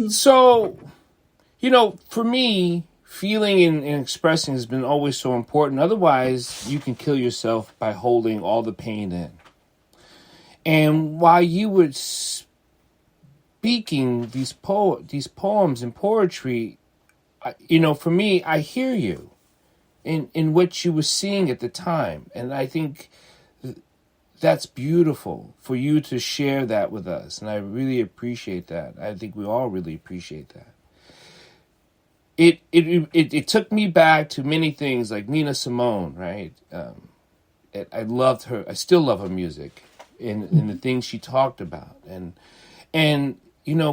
so, for me, feeling and expressing has been always so important. Otherwise, you can kill yourself by holding all the pain in. And while you were speaking these poems and poetry, for me, I hear you in what you were seeing at the time. And I think that's beautiful for you to share that with us. And I really appreciate that. I think we all really appreciate that. It took me back to many things like Nina Simone, right? I loved her. I still love her music and the things she talked about. And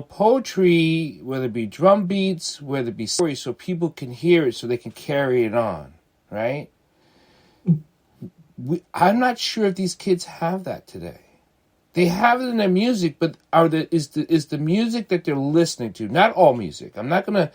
poetry, whether it be drum beats, whether it be stories, so people can hear it, so they can carry it on, right? I'm not sure if these kids have that today. They have it in their music, but is the music that they're listening to, not all music. I'm not going to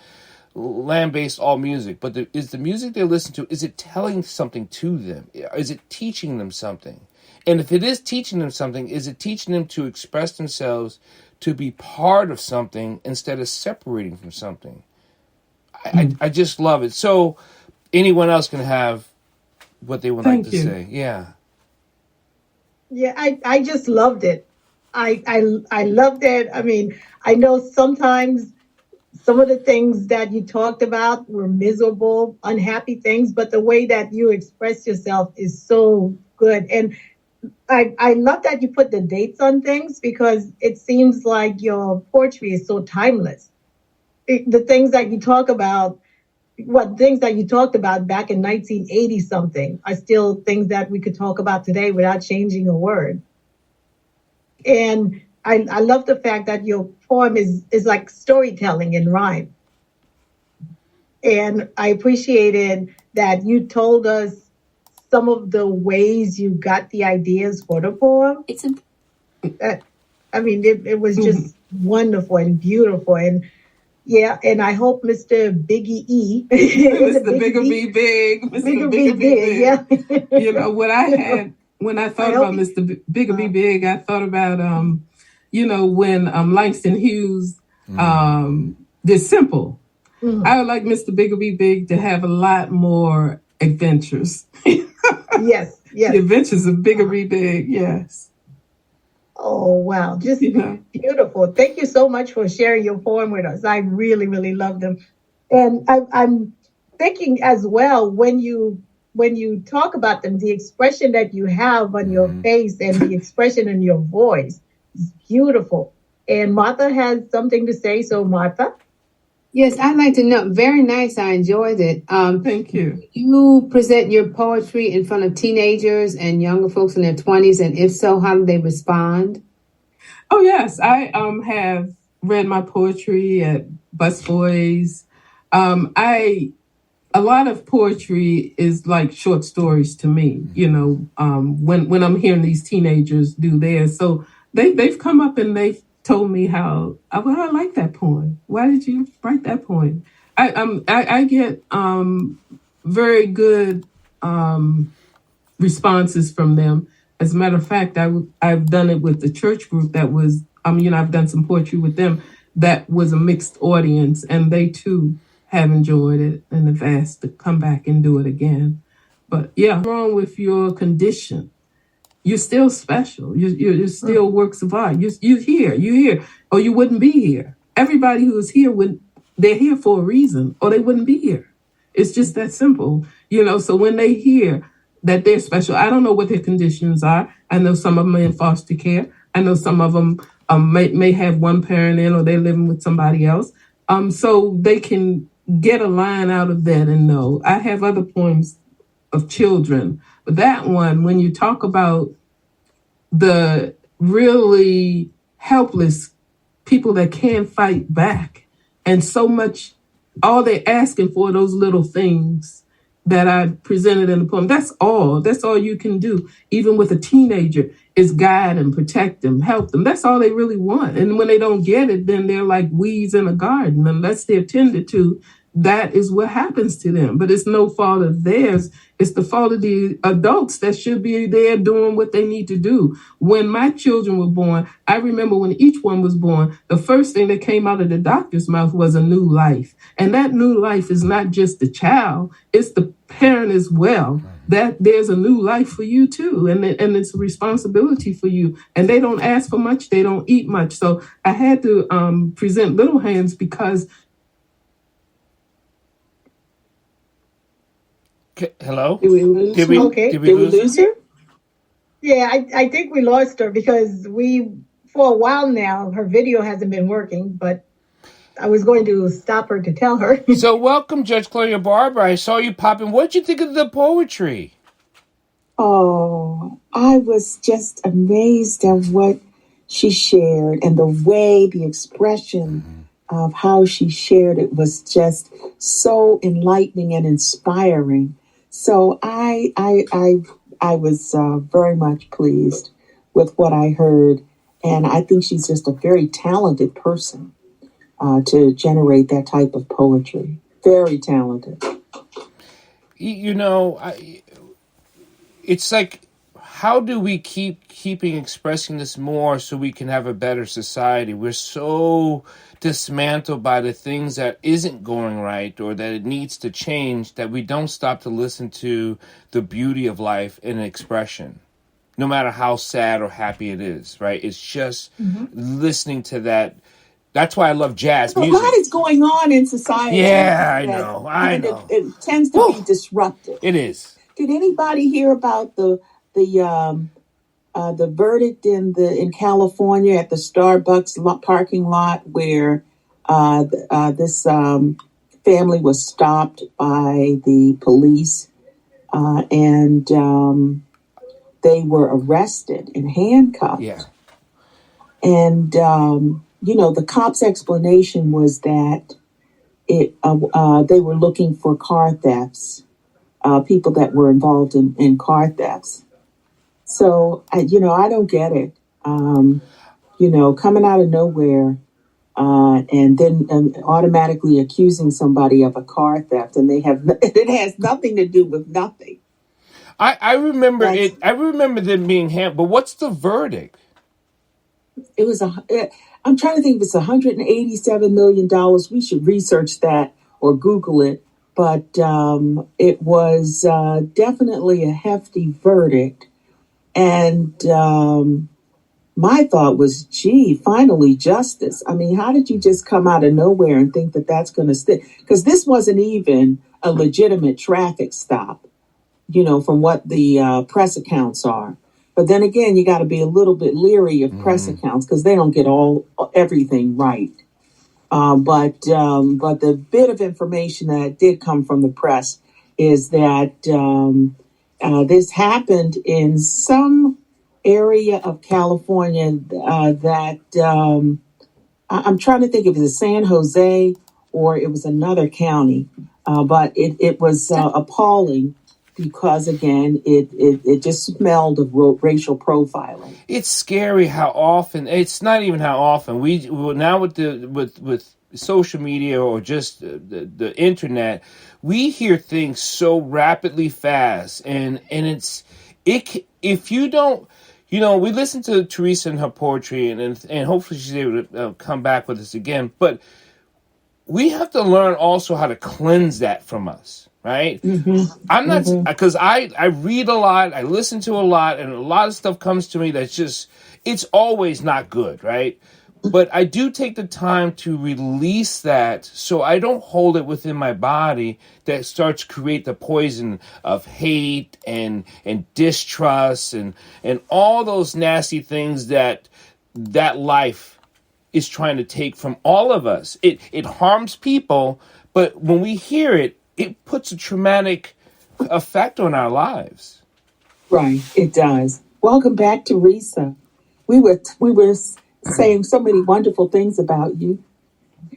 lambaste all music, but is the music they're listening to, is it telling something to them? Is it teaching them something? And if it is teaching them something, is it teaching them to express themselves, to be part of something instead of separating from something? I just love it. So anyone else can have what they would like to say. Yeah.
Yeah, I just loved it. I loved it. I mean, I know sometimes some of the things that you talked about were miserable, unhappy things, but the way that you express yourself is so good. And I love that you put the dates on things, because it seems like your poetry is so timeless. The things that you talk about, things that you talked about back in 1980 something are still things that we could talk about today without changing a word. And I love the fact that your poem is like storytelling in rhyme. And I appreciated that you told us some of the ways you got the ideas for the poem. It was just wonderful and beautiful. And yeah, and I hope Mr. Biggie E.
Mr. Bigger Be Big. Mr. Bigger Be Big.
Yeah.
You know, what I had, when I thought about Mr. Bigger Be Big, I thought about, when Langston Hughes did Simple. I would like Mr. Bigger Be Big to have a lot more adventures.
Yes.
The adventures of Bigger Be Big, yes.
Oh, wow. Just beautiful. Thank you so much for sharing your poem with us. I really, really love them. And I'm thinking as well, when you talk about them, the expression that you have on your face and the expression in your voice is beautiful. And Martha has something to say. So, Martha?
Yes, I'd like to know. Very nice. I enjoyed it.
Thank you.
You present your poetry in front of teenagers and younger folks in their 20s, and if so, how do they respond?
Oh, yes. I have read my poetry at busboys. A lot of poetry is like short stories to me, when I'm hearing these teenagers do theirs. So they've come up and they've told me how, I like that poem. Why did you write that poem? I get very good responses from them. As a matter of fact, I've done it with the church group that was, I've done some poetry with them that was a mixed audience, and they too have enjoyed it and have asked to come back and do it again. But yeah, what's wrong with your condition? You're still special. You're still works of art. You're here, or you wouldn't be here. Everybody who is here, they're here for a reason, or they wouldn't be here. It's just that simple, So when they hear that they're special, I don't know what their conditions are. I know some of them are in foster care. I know some of them may have one parent in, or they're living with somebody else. So they can get a line out of that and know. I have other poems of children. But that one, when you talk about the really helpless people that can't fight back, and so much, all they're asking for, those little things that I presented in the poem, that's all you can do, even with a teenager, is guide and protect them, help them. That's all they really want. And when they don't get it, then they're like weeds in a garden. Unless they're tended to, that is what happens to them. But it's no fault of theirs. It's the fault of the adults that should be there doing what they need to do. When my children were born, I remember when each one was born, the first thing that came out of the doctor's mouth was a new life. And that new life is not just the child, it's the parent as well. That there's a new life for you too. And it's a responsibility for you. And they don't ask for much, they don't eat much. So I had to present Little Hands because
Hello?
Did we lose
Did we,
her?
did we
Did we
lose
lose her?
Yeah, I think we lost her because for a while now, her video hasn't been working, but I was going to stop her to tell her.
So welcome, Judge Claudia Barber. I saw you popping. What did you think of the poetry?
Oh, I was just amazed at what she shared, and the way, the expression of how she shared it was just so enlightening and inspiring. So I was very much pleased with what I heard, and I think she's just a very talented person to generate that type of poetry. Very talented.
It's like, how do we keeping expressing this more so we can have a better society? We're so dismantled by the things that isn't going right or that it needs to change that we don't stop to listen to the beauty of life in expression, no matter how sad or happy it is, right? It's just listening to that. That's why I love jazz music.
A lot is going on in society.
Yeah, I know.
It tends to be disruptive.
It is.
Did anybody hear about the verdict in California at the Starbucks parking lot where this family was stopped by the police and they were arrested and handcuffed?
Yeah.
And, the cop's explanation was that they were looking for car thefts, people that were involved in car thefts. So, I don't get it. Coming out of nowhere and then automatically accusing somebody of a car theft, and it has nothing to do with nothing.
I remember it. I remember them being handled. But what's the verdict?
It was I'm trying to think if it's $187 million. We should research that or Google it. But it was definitely a hefty verdict. And my thought was, gee, finally justice. I mean, how did you just come out of nowhere and think that that's going to stick? Because this wasn't even a legitimate traffic stop, from what the press accounts are. But then again, you got to be a little bit leery of press accounts because they don't get everything right. But the bit of information that did come from the press is that this happened in some area of California that I'm trying to think if it was San Jose or it was another county. But it was appalling. Because again, it just smelled of racial profiling.
It's scary how often. It's not even how often we now with social media or just the internet, we hear things so rapidly fast, and if you don't, we listen to Teresa and her poetry, and hopefully she's able to come back with us again. But we have to learn also how to cleanse that from us. Right? Mm-hmm. I'm not, because I read a lot, I listen to a lot, and a lot of stuff comes to me that's just, it's always not good, right? But I do take the time to release that so I don't hold it within my body that starts to create the poison of hate and distrust and all those nasty things that life is trying to take from all of us. It harms people, but when we hear it, it puts a traumatic effect on our lives.
Right, it does. Welcome back, Teresa. We were saying so many wonderful things about you.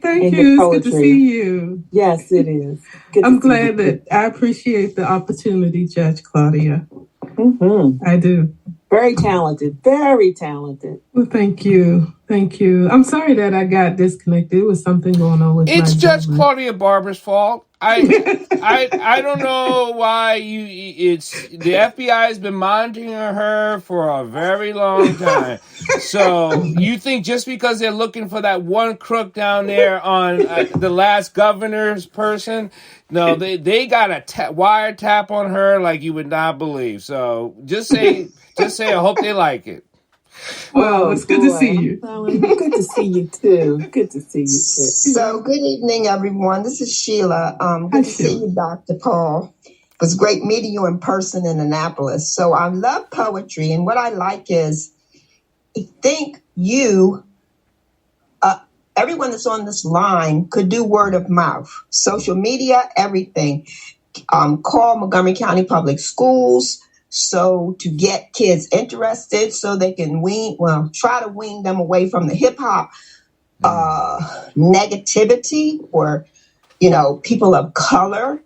Thank you. It's good to see you.
Yes, it is.
I'm glad that I appreciate the opportunity, Judge Claudia.
Mm-hmm.
I do.
Very talented. Very talented.
Well, thank you. Thank you. I'm sorry that I got disconnected. There was something going on with
It's
my
Judge
government.
Claudia Barber's fault. I don't know why it's the FBI has been monitoring her for a very long time. So you think just because they're looking for that one crook down there on the last governor's person? No, they got a wiretap on her like you would not believe. So just say I hope they like it.
Well, it's good to see you.
Good to see you too. Good to see you too.
So, good evening, everyone. This is Sheila. Good to see you, Dr. Paul. It was great meeting you in person in Annapolis. So, I love poetry, and what I like is, I think everyone that's on this line could do word of mouth, social media, everything. Call Montgomery County Public Schools. So to get kids interested so they can try to wean them away from the hip hop negativity or, people of color,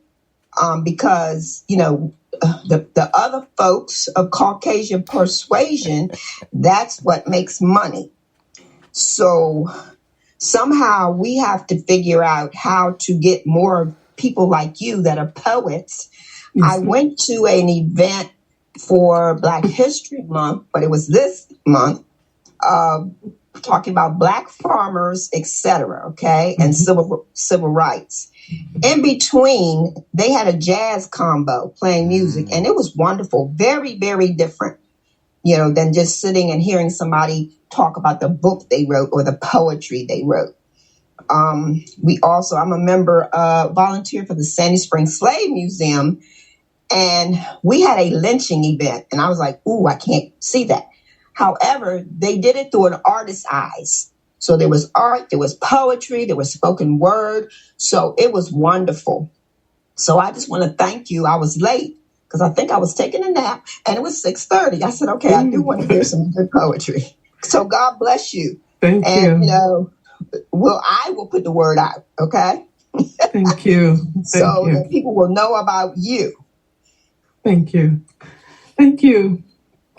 because, the other folks of Caucasian persuasion, that's what makes money. So somehow we have to figure out how to get more people like you that are poets. Mm-hmm. I went to an event for Black History Month, but it was this month, talking about Black farmers, etc., okay, and civil rights. In between, they had a jazz combo playing music, and it was wonderful, very, very different, than just sitting and hearing somebody talk about the book they wrote or the poetry they wrote. I'm a member, volunteer for the Sandy Springs Slave Museum, and we had a lynching event, and I was like, ooh, I can't see that. However, they did it through an artist's eyes. So there was art, there was poetry, there was spoken word. So it was wonderful. So I just want to thank you. I was late because I think I was taking a nap, and it was 6:30. I said, okay, I do want to hear some good poetry. So God bless you.
Thank
And,
you.
I will put the word out, okay?
Thank you.
So that people will know about you.
Thank you. Thank you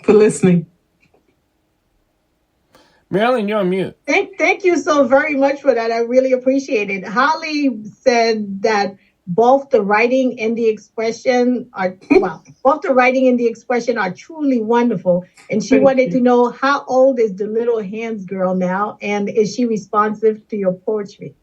for listening.
Marylin, you're on mute.
Thank you so very much for that. I really appreciate it. Holly said that both the writing and the expression are truly wonderful. And she wanted to know, how old is the little hands girl now? And is she responsive to your poetry?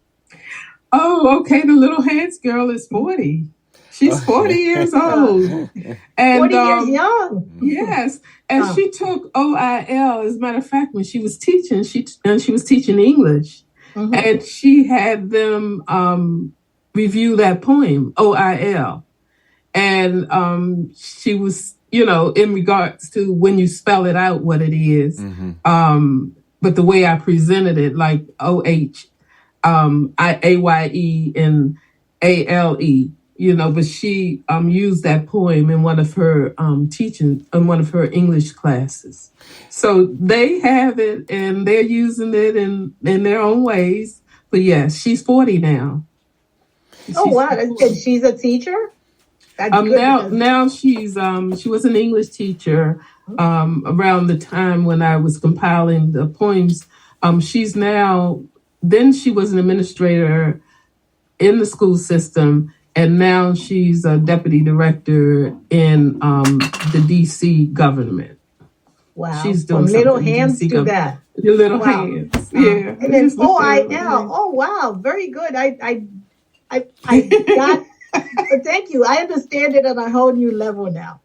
Oh, okay. The little hands girl is 40. She's 40 years old. And
40 years young.
Yes. And she took OIL. As a matter of fact, when she was teaching, she was teaching English. Mm-hmm. And she had them review that poem, OIL. And she was, in regards to when you spell it out, what it is. Mm-hmm. But the way I presented it, like OH, AYE and ALE. But she used that poem in one of her teaching in one of her English classes. So they have it and they're using it in their own ways. But yes, she's 40 now.
Wow, that's good. She's a teacher? That's good.
Now she's she was an English teacher around the time when I was compiling the poems. She's now, then she was an administrator in the school system. And now she's a deputy director in the DC government.
Wow.
She's doing
from little hands to that.
Your little hands. Yeah.
And then OIL. Oh, wow. Very good. I got, thank you. I understand it on a whole new level now.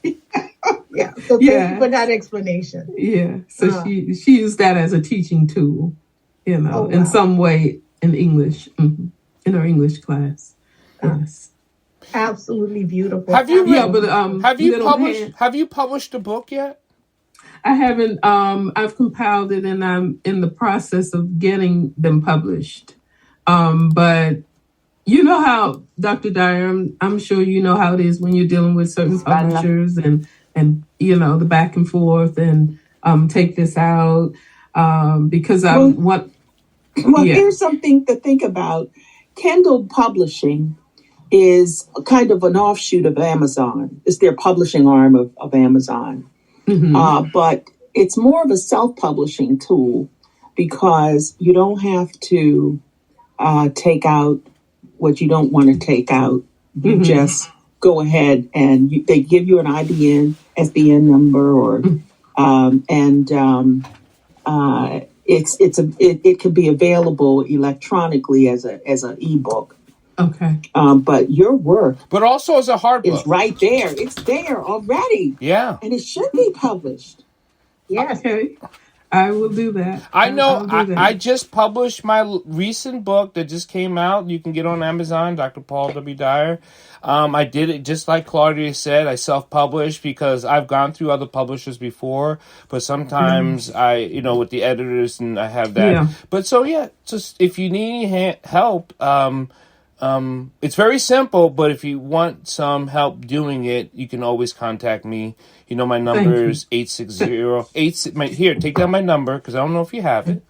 Yeah. So thank you for that explanation.
Yeah. So she used that as a teaching tool, in some way in English, in her English class. Yes.
Absolutely beautiful.
Have you published a book yet?
I haven't. I've compiled it and I'm in the process of getting them published. But you know how, Dr. Dyer, I'm sure you know how it is when you're dealing with certain publishers and the back and forth and take this out because
here's something to think about. Kindle Publishing is kind of an offshoot of Amazon. It's their publishing arm of Amazon. Mm-hmm. But it's more of a self-publishing tool because you don't have to take out what you don't want to take out. You just go ahead and they give you an SBN number, or it can be available electronically as an ebook.
Okay.
But your work,
but also as a hard book,
is right there. It's there already.
Yeah,
and it should be published.
Yes.
Okay. I will do that.
I know. I just published my recent book that just came out. You can get on Amazon, Dr. Paul W. Dyer. I did it just like Claudia said. I self-published because I've gone through other publishers before, but sometimes with the editors and I have that. Yeah. But just if you need any help, it's very simple, but if you want some help doing it, you can always contact me. My number is 860. Here, take down my number because I don't know if you have it.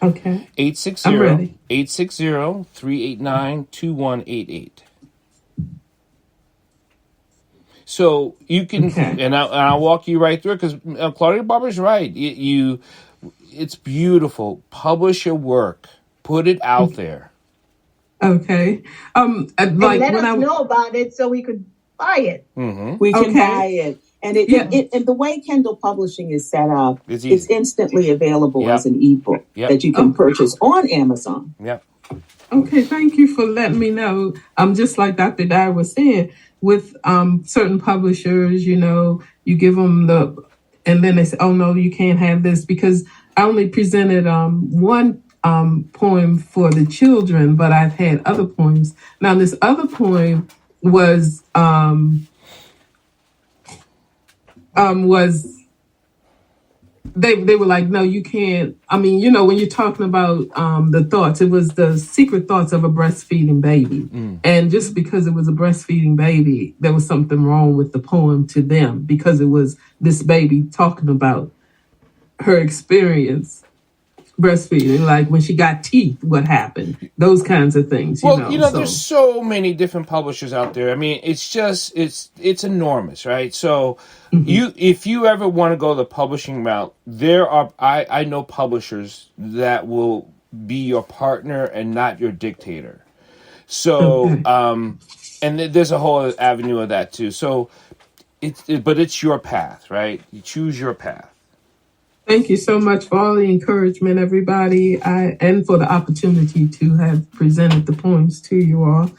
Okay.
860-389-2188. So you can, and I'll walk you right through it because Claudia Barber's right. It's beautiful. Publish your work. Put it out there.
Okay.
And let us know about it so we could buy it.
Mm-hmm. We can buy it. And and the way Kindle Publishing is set up, it's instantly available as an ebook that you can purchase on Amazon.
Yep.
Okay, thank you for letting me know. Just like Dr. Dyer was saying, with certain publishers, you give them and then they say, oh no, you can't have this, because I only presented one poem for the children, but I've had other poems. Now, this other poem was they were like, no, you can't. I mean, when you're talking about the thoughts, it was the secret thoughts of a breastfeeding baby. And just because it was a breastfeeding baby, there was something wrong with the poem to them, because it was this baby talking about her experience breastfeeding, like when she got teeth, what happened, those kinds of things.
There's so many different publishers out there. I mean, it's enormous, right? So if you ever want to go the publishing route, I know publishers that will be your partner and not your dictator. So, and there's a whole avenue of that too. So but it's your path, right? You choose your path.
Thank you so much for all the encouragement, everybody, and for the opportunity to have presented the poems to you all.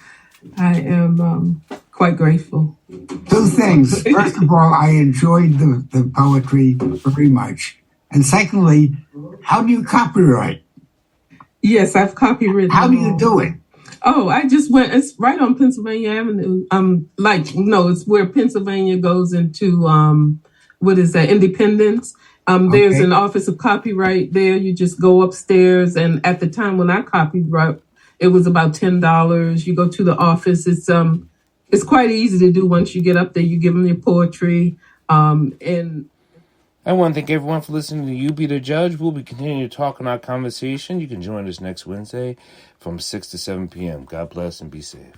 I am quite grateful.
Two things. First of all, I enjoyed the poetry very much. And secondly, how do you copyright?
Yes, I've copywritten.
How do you do it?
Oh, I just went, it's right on Pennsylvania Avenue. It's where Pennsylvania goes into, Independence. There's an office of copyright there. You just go upstairs. And at the time when I copyright, it was about $10. You go to the office. It's quite easy to do once you get up there. You give them your poetry. And
I want to thank everyone for listening to You Be the Judge. We'll be continuing to talk in our conversation. You can join us next Wednesday from 6 to 7 p.m. God bless and be safe.